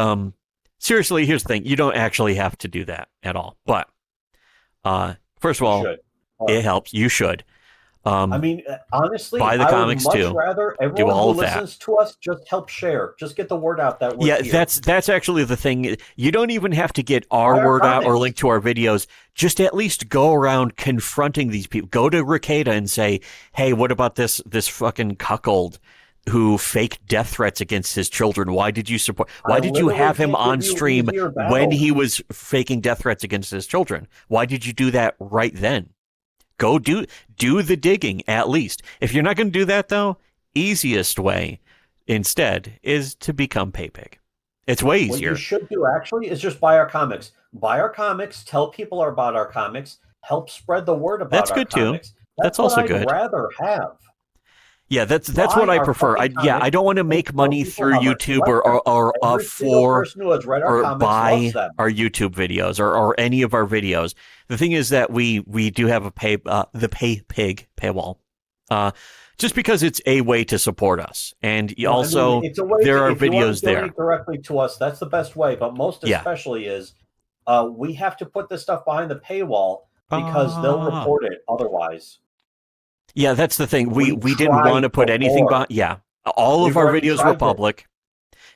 seriously, here's the thing: you don't actually have to do that at all. But first of all, Should. it helps. You should. I mean, honestly, buy the I comics would much too. rather Do everyone all who of that. listens to us just help share. Just get the word out that we're Yeah, here. that's actually the thing. You don't even have to get our Buy our word out or comics. link to our videos. Just at least go around confronting these people. Go to rekieta and say, "Hey, what about this fucking cuckold who faked death threats against his children? Why did you support? Why I did you literally have him can't give on you stream easier when battles. he was faking death threats against his children? Why did you do that right then? Go do the digging at least. If you're not going to do that though, easiest way instead is to become PayPig. It's way What easier. you should do actually is just buy our comics. Buy our comics, tell people about our comics, help spread the word about That's our good too. comics. That's what also I'd good. rather have. Yeah, that's Buy what I our prefer. fucking I comics don't want to and make tell money people through how much you YouTube like them. or Every single for person who has read our or comics buy loves them. our YouTube videos or any of our videos. The thing is that we do have a the PayPig paywall. Just because it's a way to support us, and Well, also I mean, it's a way there to, are if you want videos to there. donate directly to us, that's the best way. But most Yeah. especially is we have to put this stuff behind the paywall because they'll report it otherwise. Yeah, that's the thing. We didn't tried want to put anything before. behind. Yeah, all We've of our already videos were tried it. public.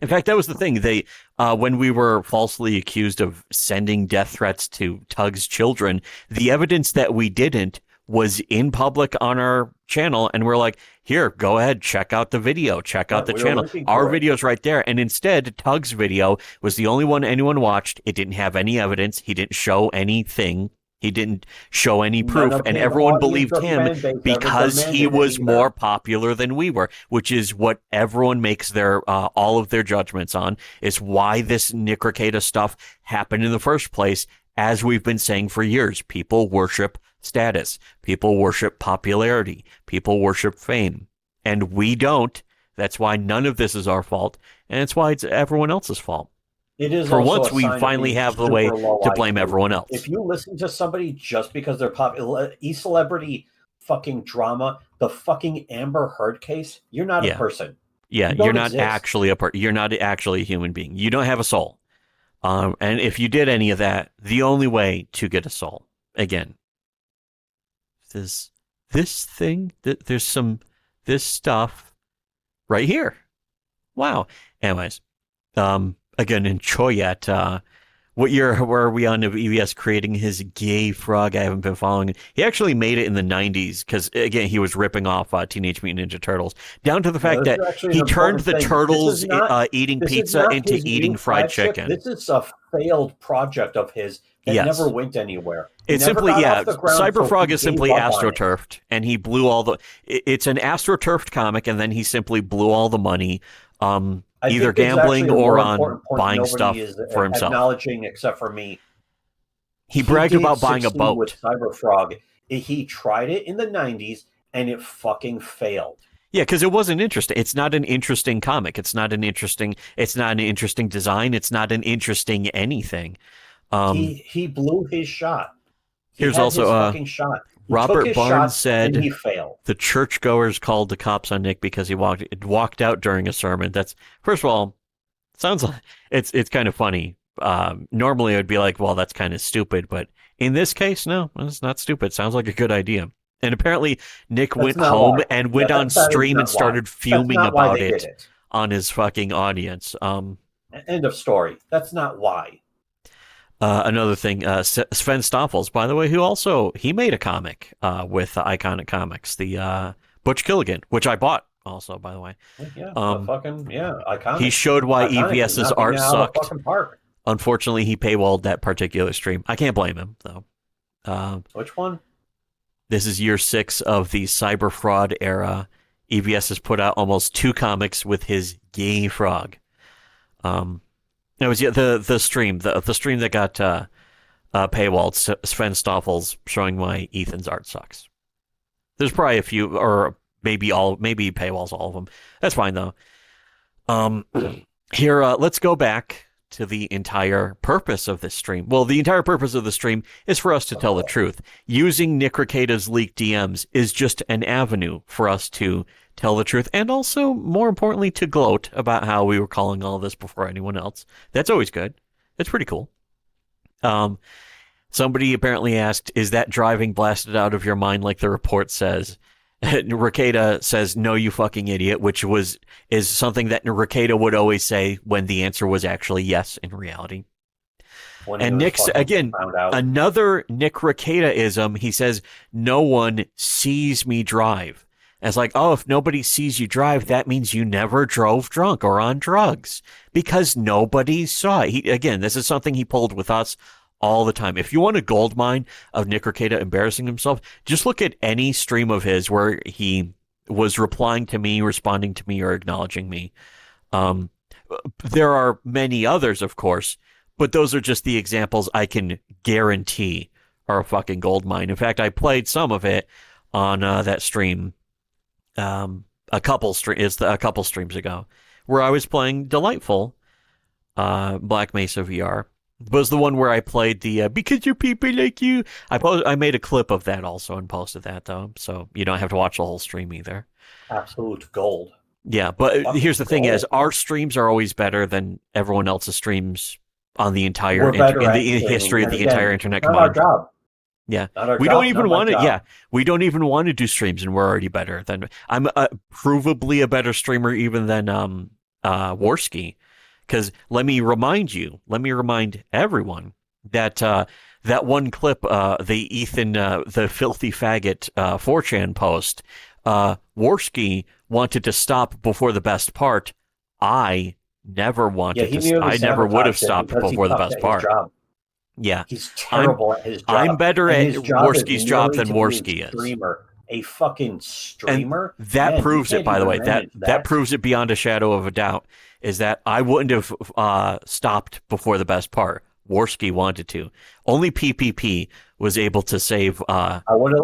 In fact, that was the thing. They, when we were falsely accused of sending death threats to Tug's children, the evidence that we didn't was in public on our channel, and we're like, "Here, go ahead, check out the video, check out the we were channel. linking Our to it. video's right there." And instead, Tug's video was the only one anyone watched. It didn't have any evidence. He didn't show anything. He didn't show any proof, None of and his everyone audience believed or him fan base ever because he demanded it was either. more popular than we were, which is what everyone makes their all of their judgments on. Is why this Nick Rekieta stuff happened in the first place. As we've been saying for years, people worship status, people worship popularity, people worship fame, and we don't. That's why none of this is our fault, and it's why it's everyone else's fault. It is For also once, a we sign of finally being have the way super low to blame IQ. everyone else. If you listen to somebody just because they're popular, e-celebrity fucking drama, the fucking Amber Heard case, you're not Yeah. a person. Yeah, You don't you're not exist. actually you're not actually a human being. You don't have a soul. And if you did any of that, the only way to get a soul, again, this thing, this stuff right here. Wow. Anyways, again, enjoy it. What year were we on of EVS creating his gay frog? I haven't been following it. He actually made it in the 90s because, again, he was ripping off Teenage Mutant Ninja Turtles, down to the fact this that is actually he an turned important the thing. This turtles is not- eating This is pizza not into his new eating fried flagship. chicken. This is a failed project of his that Yes. never went anywhere. It It's never simply, got yeah, off the ground, so Cyberfrog he is simply gave up on it. astroturfed, and he blew all the. It's an astroturfed comic, and then he simply blew all the money, I either think there's gambling actually a or more on important point buying nobody stuff is for himself. acknowledging, except for me. He bragged did about buying a succeed boat. with Cyberfrog. He tried it in the 90s, and it fucking failed. Yeah, because it wasn't interesting. It's not an interesting comic. It's not an interesting design. It's not an interesting anything. He blew his shot. He Here's had also, his fucking shot. He Robert took his Barnes shot, said and he failed. the churchgoers called the cops on Nick because he walked out during a sermon. That's, first of all, sounds like it's kind of funny. Normally I'd be like, well, that's kind of stupid, but in this case, no, it's not stupid. Sounds like a good idea. And apparently Nick That's went not home why. and went Yeah, on that is stream not and started why. fuming That's not why about they it did it. on his fucking audience. End of story. That's not why. Another thing, Sven Stoffels, by the way, who also, he made a comic with Iconic Comics, the Butch Killigan, which I bought also, by the way. Yeah, iconic. He showed why Iconic is EVS's knocking art it out of the sucked. fucking park. Unfortunately, he paywalled that particular stream. I can't blame him, though. Which one? This is year 6 of the cyber fraud era. EVS has put out almost 2 comics with his gay frog. It was the stream that got paywalled. Sven Stoffels showing why Ethan's art sucks. There's probably a few, or maybe paywalls all of them. That's fine though. Here, let's go back to the entire purpose of this stream. Well, the entire purpose of the stream is for us to tell the truth. Using Nick Rekieta's leaked DMs is just an avenue for us to tell the truth, and also, more importantly, to gloat about how we were calling all this before anyone else. That's always good. It's pretty cool. Somebody apparently asked, is that driving blasted out of your mind like the report says? Rekieta says, "No, you fucking idiot," which is something that Rekieta would always say when the answer was actually yes in reality. When he And was Nick's fucking again found out. another Nick Rekieta-ism. He says, "No one sees me drive." And it's like, oh, if nobody sees you drive, that means you never drove drunk or on drugs because nobody saw it. Again, this is something he pulled with us all the time. If you want a gold mine of Nick Rekieta embarrassing himself, just look at any stream of his where he was replying to me, responding to me, or acknowledging me. There are many others, of course, but those are just the examples I can guarantee are a fucking gold mine. In fact, I played some of it on that stream a couple streams ago, where I was playing Delightful Black Mesa VR. Was the one where I played the because you're people like you. I made a clip of that also and posted that though, so you don't have to watch the whole stream either. Absolute gold. Yeah, but Fucking here's the thing: gold. is our streams are always better than everyone else's streams on the entire We're better in at the streaming. history of And the again, entire internet. Not our job. Yeah, Not our we job, don't even not my want to. job. Yeah, we don't even want to do streams, and we're already better than. I'm provably a better streamer even than Warski, because let me remind everyone that that one clip, the Ethan, the filthy faggot 4chan post, Warski wanted to stop before the best part. I never wanted he to. nearly I never would have sabotaged it stopped because he before the sucked best at his part. job. Yeah, He's terrible at his job. I'm better And at his job is Warski's job merely than to be a Warski is. streamer. A fucking streamer. And that Man, proves you it, by the way. can't That even manage proves it beyond a shadow of a doubt. Is that I wouldn't have stopped before the best part. Warski wanted to. Only PPP was able to save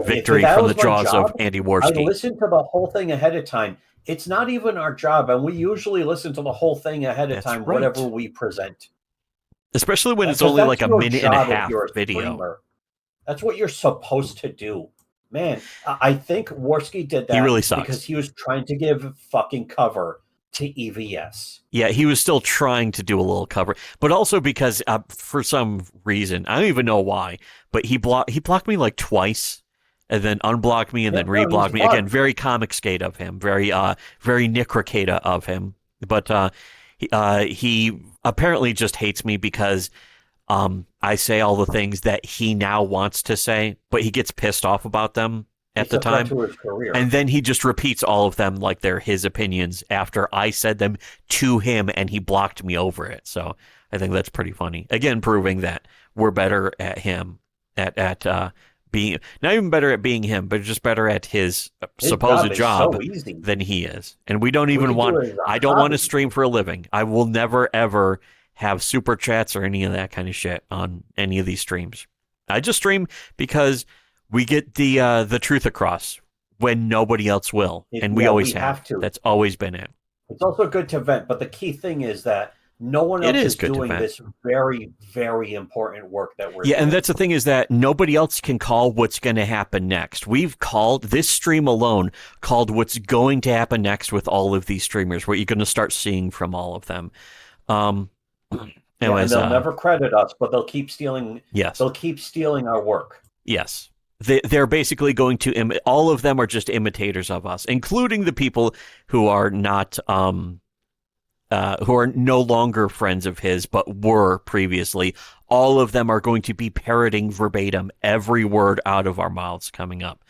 victory from the jaws of Andy I Warski. listened to the whole thing ahead of time. It's not even our job, and we usually listen to the whole thing ahead of That's time, right. whatever we present. Especially when it's Because only that's like a your minute and a job if half you're a video. streamer. That's what you're supposed to do. Man, I think Warski did that He really sucks. because he was trying to give fucking cover to EVS. Yeah, he was still trying to do a little cover, but also because for some reason, I don't even know why, but he blocked me like twice, and then unblocked me, and then reblocked me again. Very comic skate of him, very Nick Rekieta of him. But he apparently just hates me because I say all the things that he now wants to say, but he gets pissed off about them at the time. To his career. And then he just repeats all of them like they're his opinions after I said them to him and he blocked me over it. So I think that's pretty funny. Again, proving that we're better at him, at being, not even better at being him, but just better at his supposed job so easy. than he is. And we don't even can want, do it as a I don't want to hobby. stream for a living. I will never, ever have super chats or any of that kind of shit on any of these streams. I just stream because we get the truth across when nobody else will, and we always have to. That's always been it. It's also good to vent, but the key thing is that no one else is doing this very, very important work that we're doing. And that's the thing is that nobody else can call what's going to happen next. We've called this stream alone, called what's going to happen next with all of these streamers, what you're going to start seeing from all of them. Anyways, and they'll never credit us, but they'll keep stealing. Yes, they'll keep stealing our work. Yes. They're basically going to all of them are just imitators of us, including the people who are not who are no longer friends of his but were previously. All of them are going to be parroting verbatim every word out of our mouths coming up.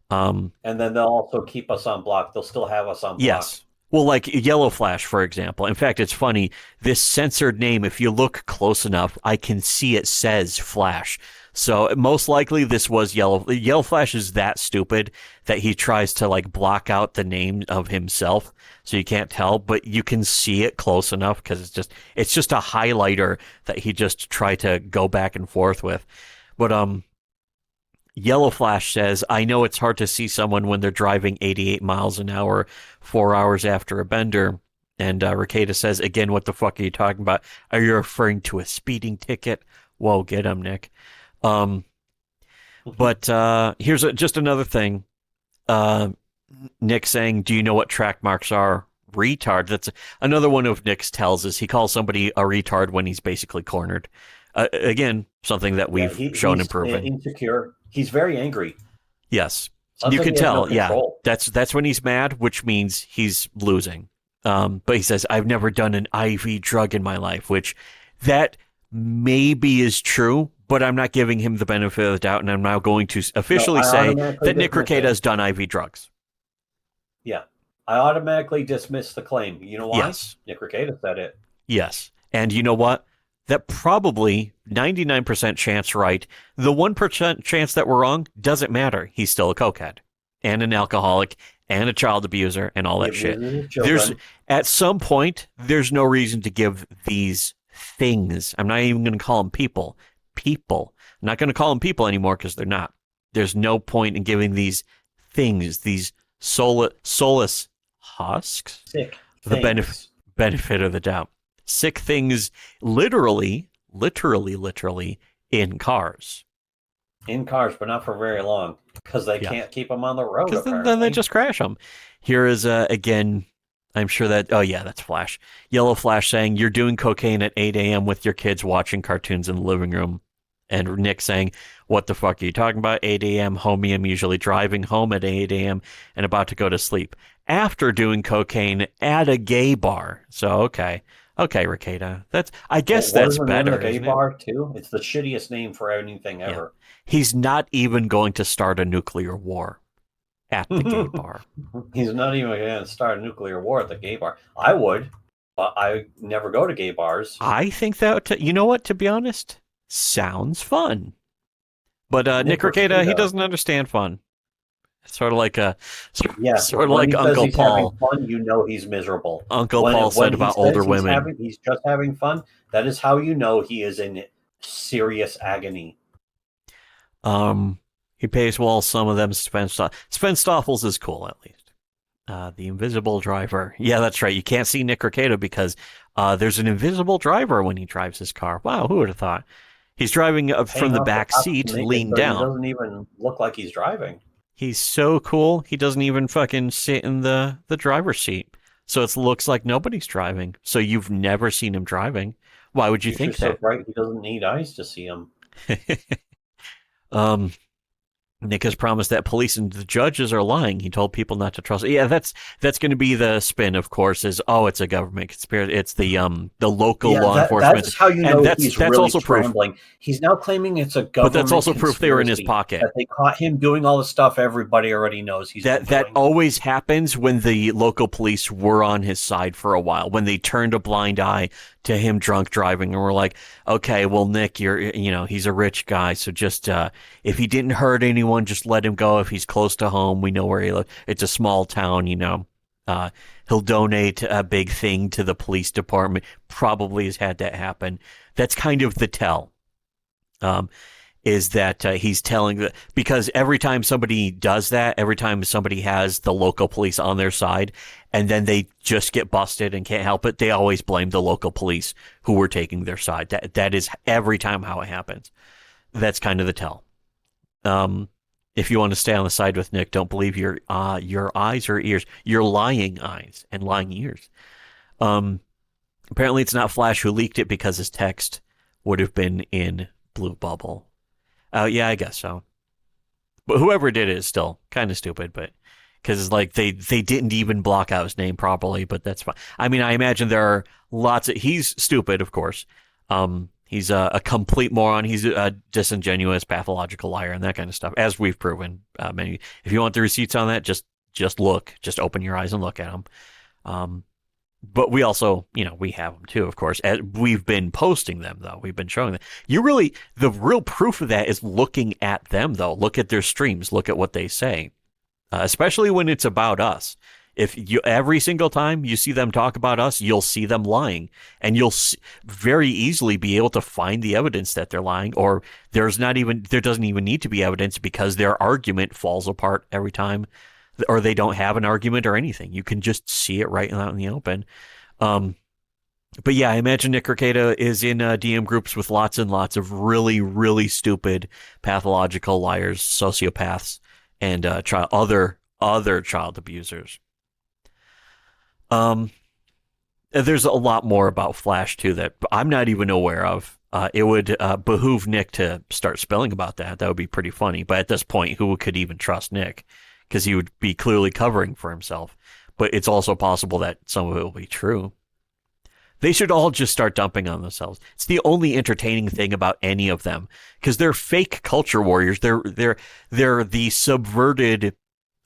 And then they'll also keep us on block. They'll still have us on block. Yes. Well, like Yellow Flash, for example. In fact, it's funny. This censored name, if you look close enough, I can see it says Flash. So most likely this was Yellow Flash is that stupid that he tries to like block out the name of himself so you can't tell, but you can see it close enough because it's just a highlighter that he just tried to go back and forth with. But Yellow Flash says, I know it's hard to see someone when they're driving 88 miles an hour 4 hours after a bender. And Rekieta says, again, what the fuck are you talking about? Are you referring to a speeding ticket? Whoa, get him, Nick. But here's just another thing. Nick saying, do you know what track marks are? Retard. That's another one of Nick's tells us. He calls somebody a retard when he's basically cornered. Again, something that we've shown and proven. Insecure. He's very angry. Yes. Sounds You like can he has no tell, yeah. control. That's when he's mad, which means he's losing. But he says, "I've never done an IV drug in my life," which that maybe is true, but I'm not giving him the benefit of the doubt, and I'm now going to officially I say automatically that Nick dismiss Rekieta it. has done IV drugs. Yeah. I automatically dismiss the claim. You know why? Yes. Nick Rekieta said it. Yes. And you know what? That probably 99% chance right. The 1% chance that we're wrong doesn't matter. He's still a cokehead and an alcoholic and a child abuser and all that He shit. abuses There's children. at some point there's no reason to give these things. I'm not even going to call them people. People. I'm not going to call them people anymore because they're not. There's no point in giving these things, these soulless husks, Sick the things. benefit of the doubt. Sick things literally in cars. In cars, but not for very long because they Yeah. can't keep them on the road. Because then they apparently. just crash them. Here is, again, I'm sure that, oh yeah, that's Flash. Yellow Flash saying, "You're doing cocaine at 8 a.m. with your kids watching cartoons in the living room." And Nick saying, "What the fuck are you talking about? 8 a.m. homie, I'm usually driving home at 8 a.m. and about to go to sleep after doing cocaine at a gay bar." So, okay, Rekieta. I guess Well, that's wasn't there better. a gay Isn't it? bar too? It's the shittiest name for anything ever. He's not even going to start a nuclear war at the gay bar. He's not even going to start a nuclear war at the gay bar. I would, but I never go to gay bars. I think that, you know what, to be honest, sounds fun. But Nick Rekieta, he doesn't understand fun. It's sort of like sort of like Uncle Paul. Having fun, you know he's miserable. Uncle Paul said he about says older women. He's just having fun. That is how you know he is in serious agony. He pays well. Some of them Stoffels is cool at least. The invisible driver. Yeah, that's right. You can't see Nick Rekieta because there's an invisible driver when he drives his car. Wow, who would have thought? He's driving from the back seat, leaned down. He doesn't even look like he's driving. He's so cool. He doesn't even fucking sit in the driver's seat. So it looks like nobody's driving. So you've never seen him driving. Why would you think so that? bright he doesn't need eyes to see him. Nick has promised that police and the judges are lying. He told people not to trust. Yeah, that's going to be the spin, of course. Is it's a government conspiracy. It's the local law enforcement. That's how you know he's really also scrambling. Proof. He's now claiming it's a government. But that's also proof they were in his pocket. That they caught him doing all the stuff everybody already knows he's that doing. always happens when the local police were on his side for a while, when they turned a blind eye to him drunk driving and were like, okay, well, Nick, he's a rich guy, so just if he didn't hurt anyone, just let him go. If he's close to home, we know where he lives. It's a small town, he'll donate a big thing to the police department. Probably has had that happen. That's kind of the tell. Is that he's telling because every time somebody does that, every time somebody has the local police on their side and then they just get busted and can't help it, they always blame the local police who were taking their side. That is every time how it happens. That's kind of the tell. If you want to stay on the side with Nick, don't believe your eyes or ears, your lying eyes and lying ears. Apparently it's not Flash who leaked it because his text would have been in Blue Bubble. Yeah, I guess so. But whoever did it is still kind of stupid, but because they didn't even block out his name properly, but that's fine. I mean, I imagine there are he's stupid, of course. He's a complete moron. He's a disingenuous, pathological liar and that kind of stuff, as we've proven. If you want the receipts on that, just look. Just open your eyes and look at them. But we also, we have them too, of course. We've been posting them, though. We've been showing them. The real proof of that is looking at them, though. Look at their streams. Look at what they say, especially when it's about us. Every single time you see them talk about us, you'll see them lying, and you'll very easily be able to find the evidence that they're lying, or there doesn't even need to be evidence because their argument falls apart every time. Or they don't have an argument or anything. You can just see it right out in the open. But yeah, I imagine Nick Rekieta is in DM groups with lots and lots of really, really stupid pathological liars, sociopaths, and other child abusers. There's a lot more about Flash too that I'm not even aware of. It would behoove Nick to start spilling about that. That would be pretty funny. But at this point, who could even trust Nick? Because he would be clearly covering for himself. But it's also possible that some of it will be true. They should all just start dumping on themselves. It's the only entertaining thing about any of them, because they're fake culture warriors. They're the subverted,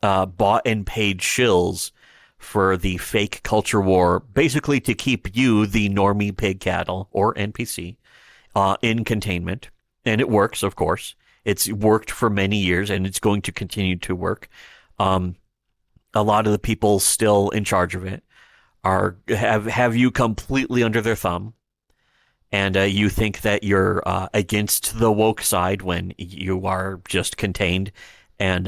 bought and paid shills for the fake culture war, basically to keep you, the normie pig cattle or NPC, in containment. And it works, of course. It's worked for many years, and it's going to continue to work. A lot of the people still in charge of it have you completely under their thumb, and you think that you're against the woke side when you are just contained, and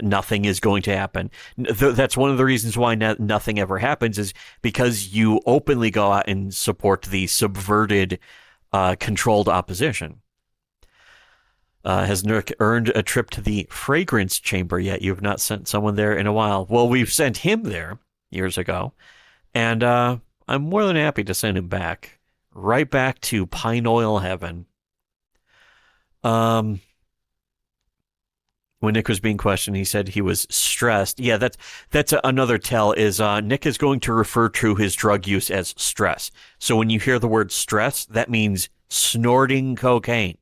nothing is going to happen. That's one of the reasons why nothing ever happens, is because you openly go out and support the subverted, controlled opposition. Has Nick earned a trip to the fragrance chamber yet? You've not sent someone there in a while. Well, we've sent him there years ago, and I'm more than happy to send him back, right back to pine oil heaven. When Nick was being questioned, he said he was stressed. Yeah, that's another tell, is Nick is going to refer to his drug use as stress. So when you hear the word stress, that means snorting cocaine.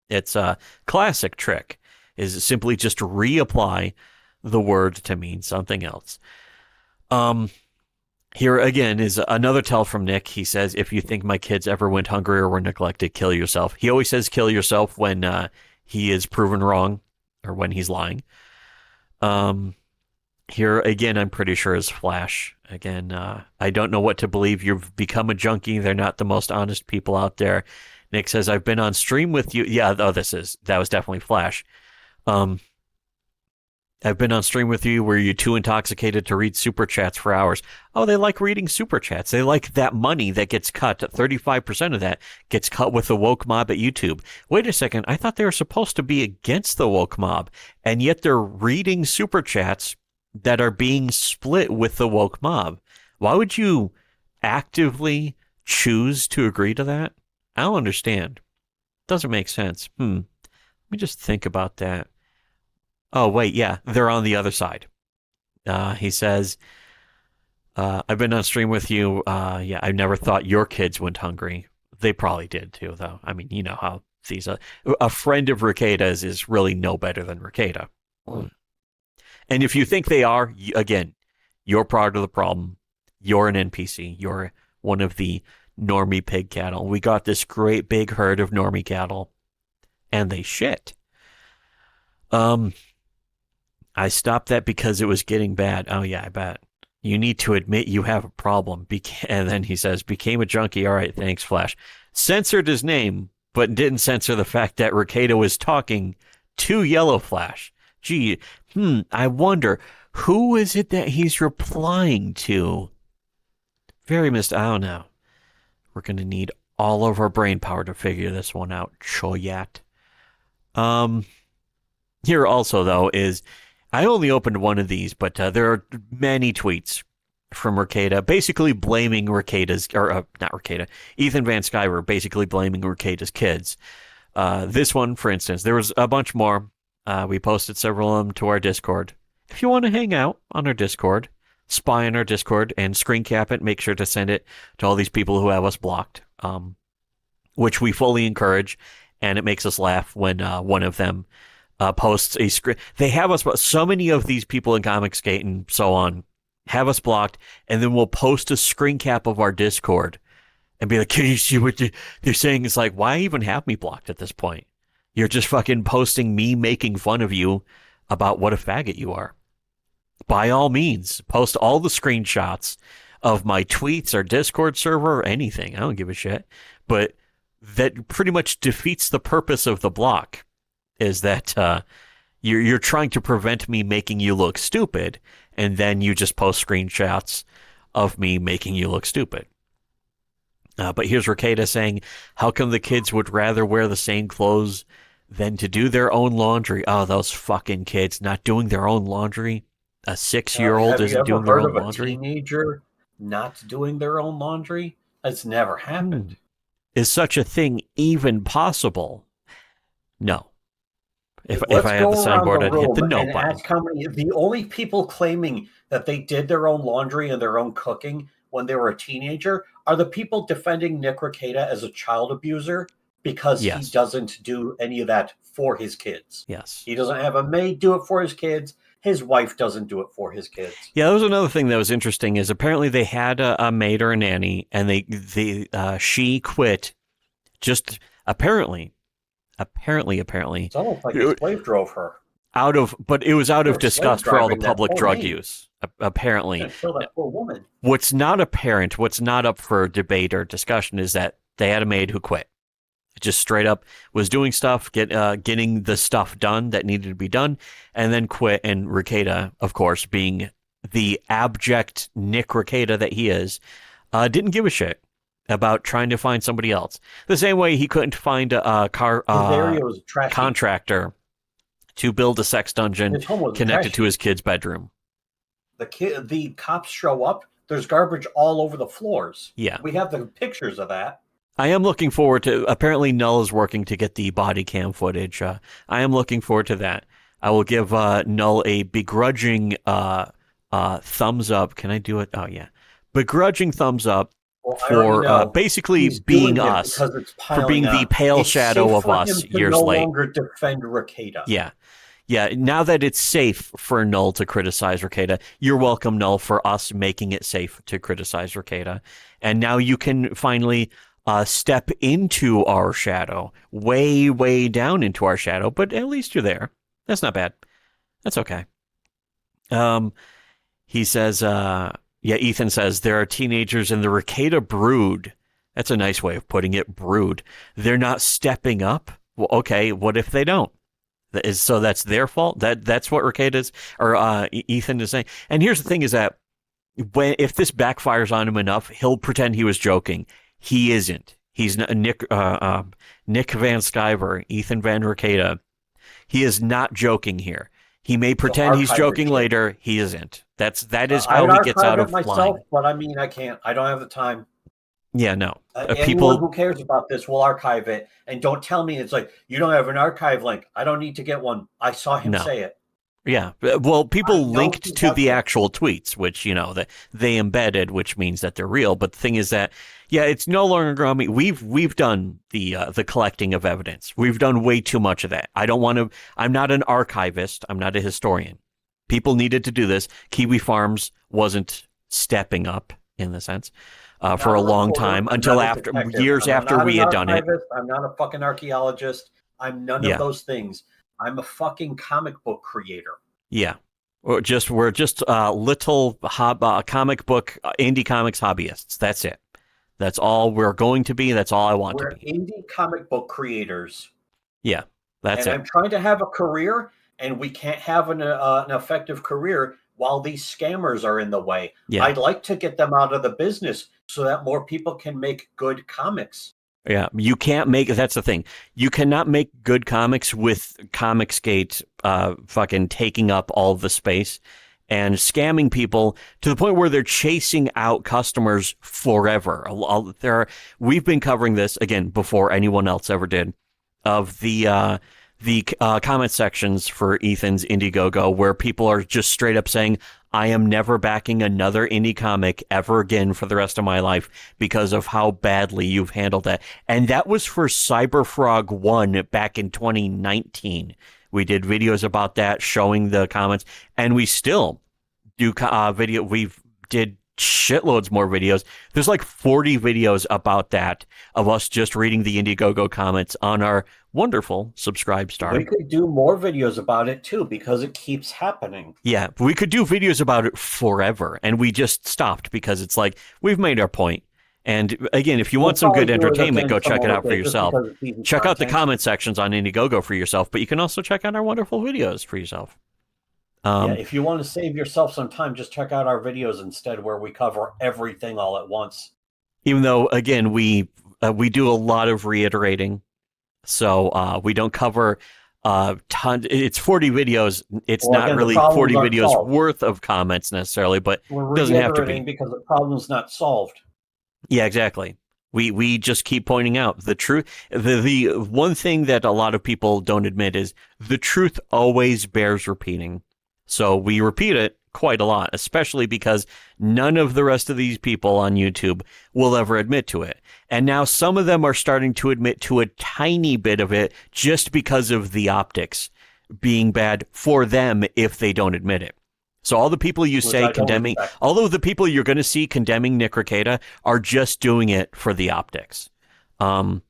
It's a classic trick, is simply just reapply the word to mean something else. Here again is another tell from Nick. He says, if you think my kids ever went hungry or were neglected, kill yourself. He always says kill yourself when he is proven wrong or when he's lying. Here again, I'm pretty sure is Flash. Again, I don't know what to believe. You've become a junkie. They're not the most honest people out there. Nick says, I've been on stream with you. Yeah, that was definitely Flash. I've been on stream with you. Were you too intoxicated to read super chats for hours? Oh, they like reading super chats. They like that money that gets cut. 35% of that gets cut with the woke mob at YouTube. Wait a second. I thought they were supposed to be against the woke mob, and yet they're reading super chats that are being split with the woke mob. Why would you actively choose to agree to that? I don't understand. Doesn't make sense. Let me just think about that. Oh, wait, yeah, they're on the other side. He says, I've been on stream with you. Yeah, I never thought your kids went hungry. They probably did too, though. I mean, you know how these a friend of Rekieta's is really no better than Rekieta. And if you think they are, again, you're part of the problem. You're an NPC. You're one of the normie pig cattle. We got this great big herd of normie cattle, and they shit. I stopped that because it was getting bad. Oh, yeah, I bet. You need to admit you have a problem. And then he says, became a junkie. All right, thanks, Flash. Censored his name, but didn't censor the fact that Rekieta was talking to Yellow Flash. Gee, I wonder, who is it that he's replying to? Very I don't know. We're going to need all of our brain power to figure this one out. Choyat. Here also, though, is I only opened one of these, but there are many tweets from Rekieta basically blaming Rekieta's, or not Rekieta, Ethan Van Sciver basically blaming Rekieta's kids. This one, for instance, there was a bunch more. We posted several of them to our Discord. If you want to hang out on our Discord, spy on our Discord and screen cap it, make sure to send it to all these people who have us blocked, which we fully encourage, and it makes us laugh when one of them posts a script. They have us, so many of these people in Comicsgate and so on have us blocked, and then we'll post a screen cap of our Discord and be like, can you see what they're saying? It's like, why even have me blocked at this point? You're just fucking posting me making fun of you about what a faggot you are. By all means, post all the screenshots of my tweets or Discord server or anything. I don't give a shit. But that pretty much defeats the purpose of the block, is that you're trying to prevent me making you look stupid, and then you just post screenshots of me making you look stupid. But here's Rekieta saying, how come the kids would rather wear the same clothes than to do their own laundry? Oh, those fucking kids not doing their own laundry. A 6-year-old isn't doing their own laundry. A teenager not doing their own laundry? It's never happened. Is such a thing even possible? No. If Let's I had the go around soundboard, I'd hit the room no and button. ask how many. The only people claiming that they did their own laundry and their own cooking when they were a teenager are the people defending Nick Rekieta as a child abuser because he Yes. doesn't do any of that for his kids. Yes. He doesn't have a maid do it for his kids. His wife doesn't do it for his kids. Yeah, that was another thing that was interesting. Is apparently they had a maid or a nanny, and she quit. Just apparently. It's almost like a slave drove her. But it was out of Or disgust slave for all the driving that public poor drug maid. use. Apparently, Gonna kill that poor woman. what's not apparent, what's not up for debate or discussion, is that they had a maid who quit. Just straight up was doing stuff, getting the stuff done that needed to be done, and then quit. And Rekieta, of course, being the abject Nick Rekieta that he is, didn't give a shit about trying to find somebody else. The same way he couldn't find a His area was trashy. contractor to build a sex dungeon His home was connected trashy. to his kid's bedroom. The cops show up. There's garbage all over the floors. Yeah. We have the pictures of that. I am looking forward to. Apparently, Null is working to get the body cam footage. I am looking forward to that. I will give Null a begrudging thumbs up. Can I do it? Oh yeah, begrudging thumbs up Well, I for already know basically he's being doing it us, because it's for being piling the up. pale It's shadow safe of for us him to years no late. longer defend Rekieta. Yeah. Now that it's safe for Null to criticize Rekieta, you're welcome, Null, for us making it safe to criticize Rekieta. And now you can finally step into our shadow, way, way down into our shadow, but at least you're there. That's not bad. That's okay. He says, Ethan says, there are teenagers in the Rekieta brood. That's a nice way of putting it, brood. They're not stepping up. Well, okay, what if they don't? So that's their fault? That's what Rekieta is, or Ethan is saying. And here's the thing is that if this backfires on him enough, he'll pretend he was joking. He isn't. He's Nick Van Sciver, Ethan Van Rekieta. He is not joking here. He may pretend he's joking later. He isn't. That is how he gets out of myself, line. but I mean, I can't. I don't have the time. Yeah, no. Anyone who cares about this will archive it, and don't tell me it's like you don't have an archive link. I don't need to get one. I saw him say it. Yeah, well, people I know linked he to the doesn't. actual tweets, which that they embedded, which means that they're real. But the thing is that, it's no longer on me. We've done the collecting of evidence. We've done way too much of that. I don't want to. I'm not an archivist. I'm not a historian. People needed to do this. Kiwi Farms wasn't stepping up in the sense for a long time until years after we had done it. I'm not a fucking archaeologist. I'm none of those things. I'm a fucking comic book creator. Yeah. We're just little comic book indie comics hobbyists. That's it. That's all we're going to be. That's all I want We're to be. indie comic book creators. Yeah, that's and it. I'm trying to have a career, and we can't have an effective career while these scammers are in the way. Yeah. I'd like to get them out of the business so that more people can make good comics. Yeah, you can't make. That's the thing. You cannot make good comics with Comicsgate fucking taking up all the space and scamming people to the point where they're chasing out customers forever. We've been covering this again before anyone else ever did, of the comment sections for Ethan's Indiegogo, where people are just straight up saying, I am never backing another indie comic ever again for the rest of my life because of how badly you've handled that. And that was for Cyberfrog 1 back in 2019. We did videos about that, showing the comments, and we still do video. We've did shitloads more videos. There's like 40 videos about that, of us just reading the Indiegogo comments on our wonderful Subscribe Star. We could do more videos about it too, because it keeps happening. Yeah, we could do videos about it forever, and we just stopped because it's like, we've made our point. And again, if you want some good entertainment, go check it out for yourself. Check out the comment sections on Indiegogo for yourself, but you can also check out our wonderful videos for yourself. If you want to save yourself some time, just check out our videos instead, where we cover everything all at once. Even though, again, we do a lot of reiterating, so we don't cover ton. It's 40 videos. It's not really 40 videos worth of comments necessarily, but it doesn't have to be, because the problem's not solved. Yeah, exactly. We just keep pointing out the truth. The one thing that a lot of people don't admit is the truth always bears repeating. So we repeat it quite a lot, especially because none of the rest of these people on YouTube will ever admit to it. And now some of them are starting to admit to a tiny bit of it just because of the optics being bad for them if they don't admit it. So all the people you say condemning, although the people you're going to see condemning Nick Rekieta are just doing it for the optics. Some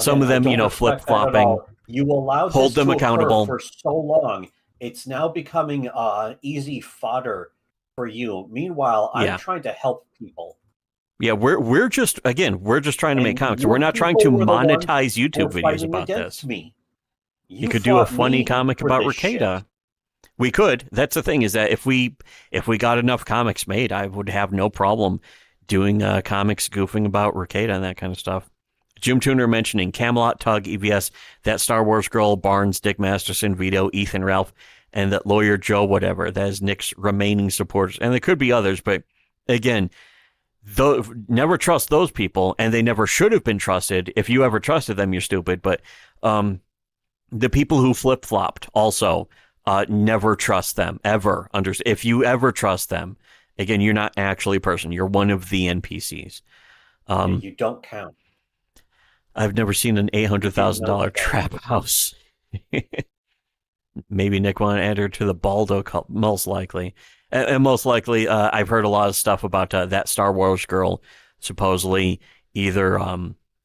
of them, flip-flopping, you allowed hold this them to accountable occur for so long. It's now becoming easy fodder for you. Meanwhile, I'm trying to help people. Yeah, we're just trying to make comics. We're not trying to monetize YouTube videos about this. Me. You could do a funny comic about Rekieta. Shit. We could. That's the thing, is that if we got enough comics made, I would have no problem doing comics goofing about Rekieta and that kind of stuff. Jim Tuner mentioning Camelot, Tug, EVS, that Star Wars girl, Barnes, Dick Masterson, Vito, Ethan Ralph, and that lawyer Joe whatever. That is Nick's remaining supporters. And there could be others, but again, never trust those people, and they never should have been trusted. If you ever trusted them, you're stupid. But the people who flip-flopped also, never trust them, ever. If you ever trust them, again, you're not actually a person. You're one of the NPCs. You don't count. I've never seen an $800,000 trap house. Maybe Nick want to enter to the Baldo cult, most likely. And most likely, I've heard a lot of stuff about that Star Wars girl supposedly either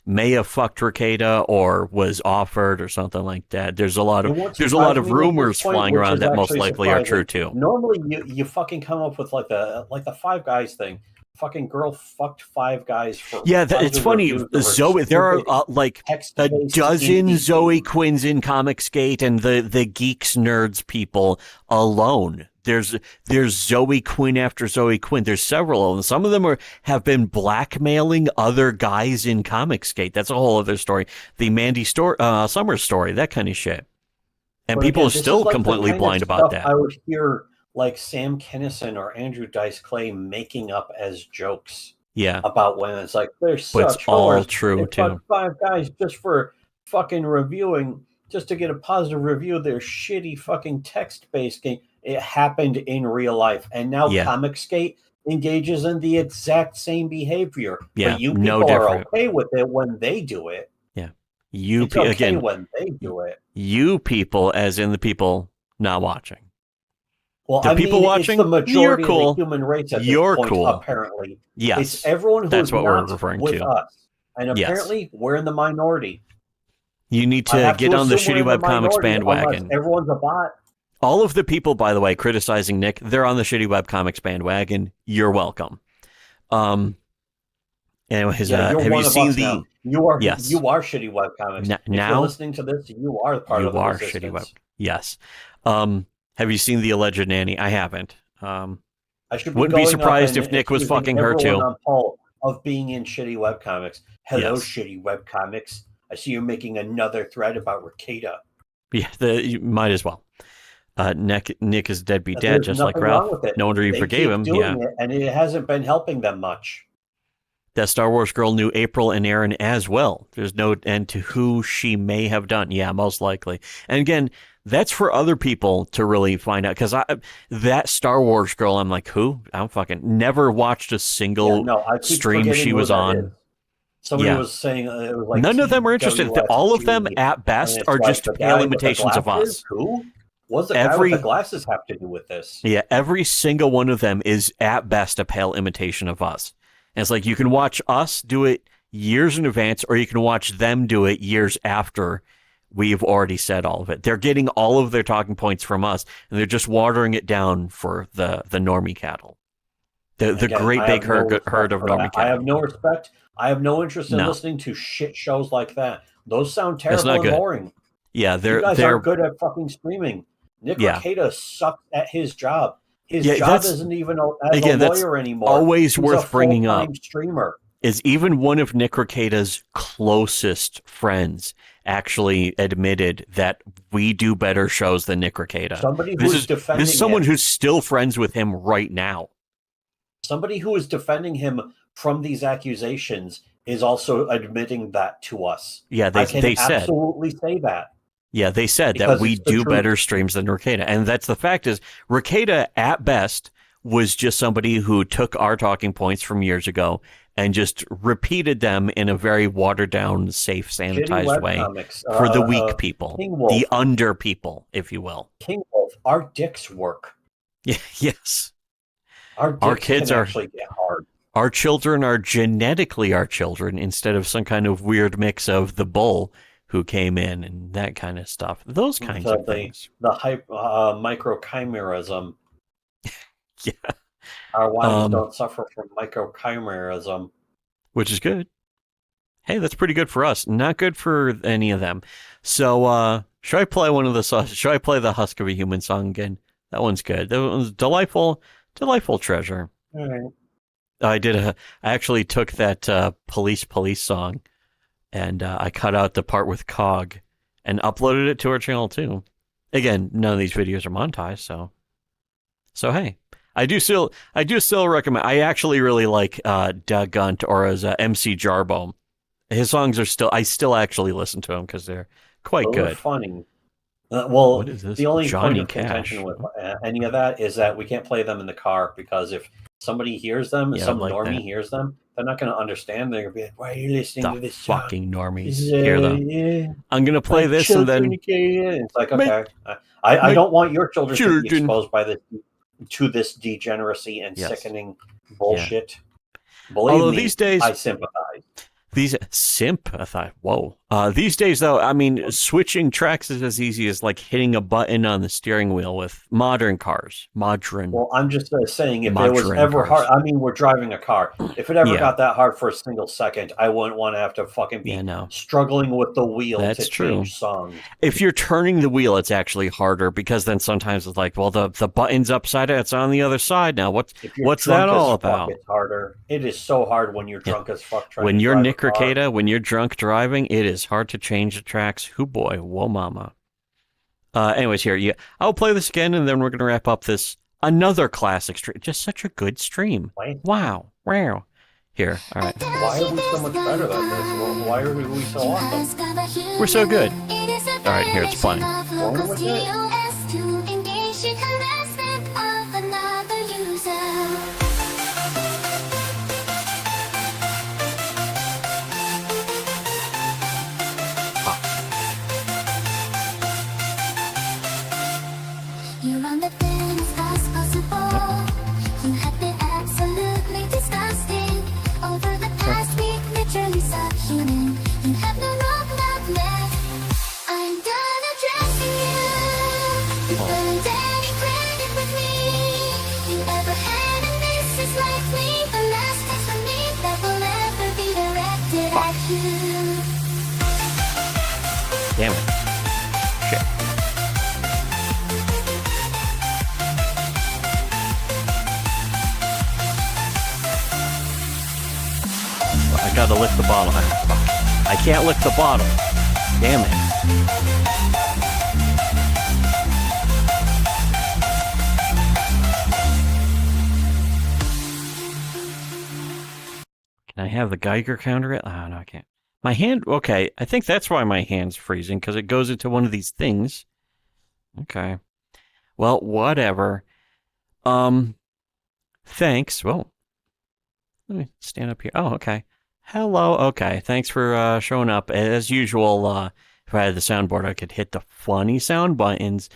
may have fucked Rekieta or was offered or something like that. There's a lot of rumors flying around that most likely are true too. Normally, you fucking come up with like the Five Guys thing. Fucking girl fucked 5 guys for it's funny. Zoe, there are like a dozen Zoe Quinns in Comicsgate, and the geeks nerds people alone. There's Zoe Quinn after Zoe Quinn. There's several of them. Some of them have been blackmailing other guys in Comicsgate. That's a whole other story. The Mandy Summers story, that kind of shit. And people are still completely blind about that. I would hear like Sam Kinison or Andrew Dice Clay making up as jokes. Yeah. About women. It's like they're such it's all true too. 5 guys just for fucking reviewing, just to get a positive review of their shitty fucking text-based game. It happened in real life, and now Comicsgate engages in the exact same behavior. Yeah, but you people are okay with it when they do it. Yeah, again when they do it. You people, as in the people not watching. Well, the people watching, it's the majority you're cool. of the human race at you're this point, cool. Apparently, yes, it's everyone who's that's what not we're referring with to. us, and apparently we're in the minority. You need to get on the shitty webcomics bandwagon. Everyone's a bot. All of the people, by the way, criticizing Nick, they're on the shitty webcomics bandwagon. You're welcome. Anyways, have you seen the? Now. You are shitty webcomics. If you're listening to this, you are part of the resistance. Shitty web. Yes. Have you seen the alleged nanny? I haven't. I wouldn't be surprised if Nick was fucking her too. Of being in shitty webcomics. Hello, shitty webcomics. I see you're making another thread about Rekieta. Yeah, you might as well. Nick is deadbeat dad, just like Ralph. No wonder you forgave him. Yeah, and it hasn't been helping them much. That Star Wars girl knew April and Aaron as well. There's no end to who she may have done. Yeah, most likely. And again, that's for other people to really find out. Because that Star Wars girl, I'm like, who? I'm fucking never watched a single stream she was on. Somebody was saying it was like none of them are interested. All of them, at best, are just pale imitations of us. Who? What's the guy with the glasses have to do with this? Yeah, every single one of them is at best a pale imitation of us. And it's like you can watch us do it years in advance, or you can watch them do it years after we've already said all of it. They're getting all of their talking points from us, and they're just watering it down for the normie cattle. The great big herd of normie cattle. I have no respect. I have no interest in listening to shit shows like that. Those sound terrible and boring. Yeah, you guys aren't good at fucking streaming. Nick Rekieta sucked at his job. His job isn't even as a lawyer anymore. Always worth bringing up. Streamer. Is even one of Nick Rekieta's closest friends actually admitted that we do better shows than Nick Rekieta. This is someone who's still friends with him right now. Somebody who is defending him from these accusations is also admitting that to us. Yeah, I can they said. absolutely say that. Yeah, they said that Because we it's the do truth. better streams than Rekieta. And that's the fact is, Rekieta, at best, was just somebody who took our talking points from years ago and just repeated them in a very watered-down, safe, Shitty sanitized way webcomics. for the weak people, King Wolf. the under people, if you will. King Wolf, our dicks work. Yes. Our dicks Our kids can are- actually get hard. Our children are genetically our children instead of some kind of weird mix of the bull who came in and that kind of stuff. Those kinds of things. The microchimerism. Yeah. Our wives don't suffer from microchimerism. Which is good. Hey, that's pretty good for us. Not good for any of them. So, should I play should I play the Husk of a Human song again? That one's good. That one's delightful treasure. All right. I actually took that police song and I cut out the part with Cog and uploaded it to our channel too. Again, none of these videos are monetized, so hey. I do still recommend. I actually really like Doug Gunt or as MC Jarbo. His songs are I still actually listen to them because they're quite Those good. are funny. Well, What is this? the only Johnny point of contention Cash. with any of that is that we can't play them in the car because if somebody hears them, Yeah, some like normie that. hears them, they're not going to understand. They're going to be like, "Why are you listening to The this song? fucking normies. This is, Hear them. yeah, I'm gonna play my this and then children can-" It's like, Make- okay, I don't want your children to be children. exposed to this degeneracy and Yes. sickening bullshit. Believe Although me, these days- I sympathize. sympathize. Whoa. These days, though, I mean, switching tracks is as easy as like hitting a button on the steering wheel with modern cars. Well, I'm just saying, if it was Modern ever cars. hard, I mean, we're driving a car. If it ever Yeah. got that hard for a single second, I wouldn't want to have to fucking be Yeah, no. struggling with the wheel That's to true. change songs. If you're turning the wheel, it's actually harder because then sometimes it's like, well, the button's upside down. It's on the other side now. If you're What's drunk that as all fuck, about? It's harder. It is so hard when you're drunk as fuck. Trying When to you're drive a Nick car. Rekieta, when you're drunk driving, it is hard to change the tracks. Who boy, whoa mama. Anyways, here, I'll play this again, and then we're gonna wrap up this another classic stream. Just such a good stream. Wait. Wow. Here, all right. Why are we so much better than this? Well, why are we so awesome? We're so good. All right, here it's playing. Why was it? You run the things as possible. You have been absolutely disgusting. Over the past week, literally subhuman. You have no roadmap left. I'm done addressing you. You earned any credit with me. You ever had, and this is likely the last test for me that will ever be directed at you. Damn it. Shit. I gotta lift the bottle. I can't lift the bottle. Damn it. Can I have the Geiger counter? Oh, no, I can't. My hand, okay. I think that's why my hand's freezing, because it goes into one of these things. Okay. Well, whatever. Thanks. Well, let me stand up here. Oh, okay. Hello. Okay. Thanks for showing up. As usual, if I had the soundboard, I could hit the funny sound buttons.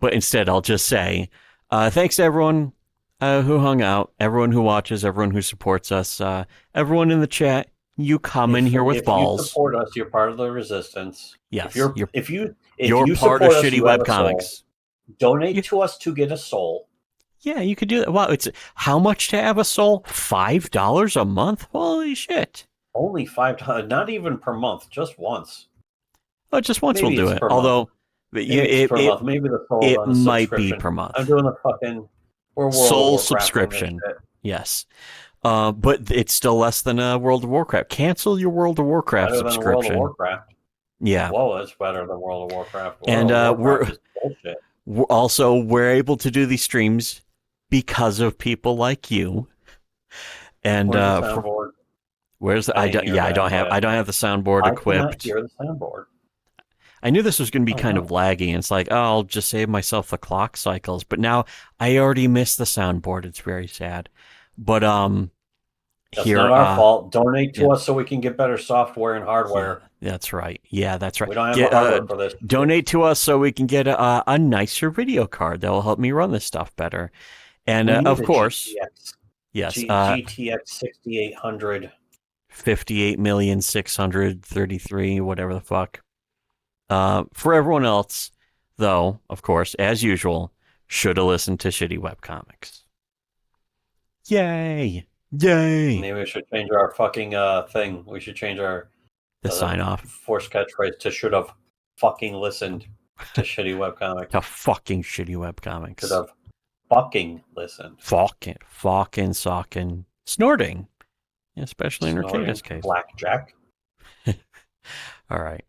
But instead, I'll just say, thanks to everyone who hung out, everyone who watches, everyone who supports us, everyone in the chat. You come in here with balls. If you support us, you're part of the resistance. Yes. If you're you're part of support us, Shitty you have a Webcomics. soul. Donate to us to get a soul. Yeah, you could do that. Wow, it's how much to have a soul? $5 a month? Holy shit. Only $5, not even per month, just once. Oh, just once Maybe we'll do it's it. per Although Maybe it's per month. Maybe the soul it on a might be subscription. per month. I'm doing the fucking World of Soul Warcraft subscription. and this shit. Yes. But it's still less than World of Warcraft. Cancel your World of Warcraft Better than subscription. World of Warcraft. Yeah. Whoa, it's better than World of Warcraft. And, World of Warcraft is bullshit. We're able to do these streams because of people like you. And Where's the soundboard? Where's the? I didn't hear Yeah, that, I don't have the soundboard I cannot equipped. hear the soundboard. I knew this was going to be Oh, kind no. of laggy, and it's like, oh, I'll just save myself the clock cycles. But now I already missed the soundboard. It's very sad. But That's here, not our fault. Donate to yeah. us so we can get better software and hardware. Yeah, that's right. Yeah, that's right. We don't have the hardware for this. Donate to us so we can get a nicer video card that will help me run this stuff better. And We need of a course, GTX. yes, GTX 6800. 58,633,000, whatever the fuck. For everyone else, though, of course, as usual, should have listened to shitty webcomics. Yay! Yay! Maybe we should change our fucking thing. We should change our The sign off. forced catchphrase to should have fucking listened to shitty webcomics. To fucking shitty webcomics. Should have fucking listened. Fucking, socking, snorting. Especially in Snorting Rekieta's case. Blackjack. All right.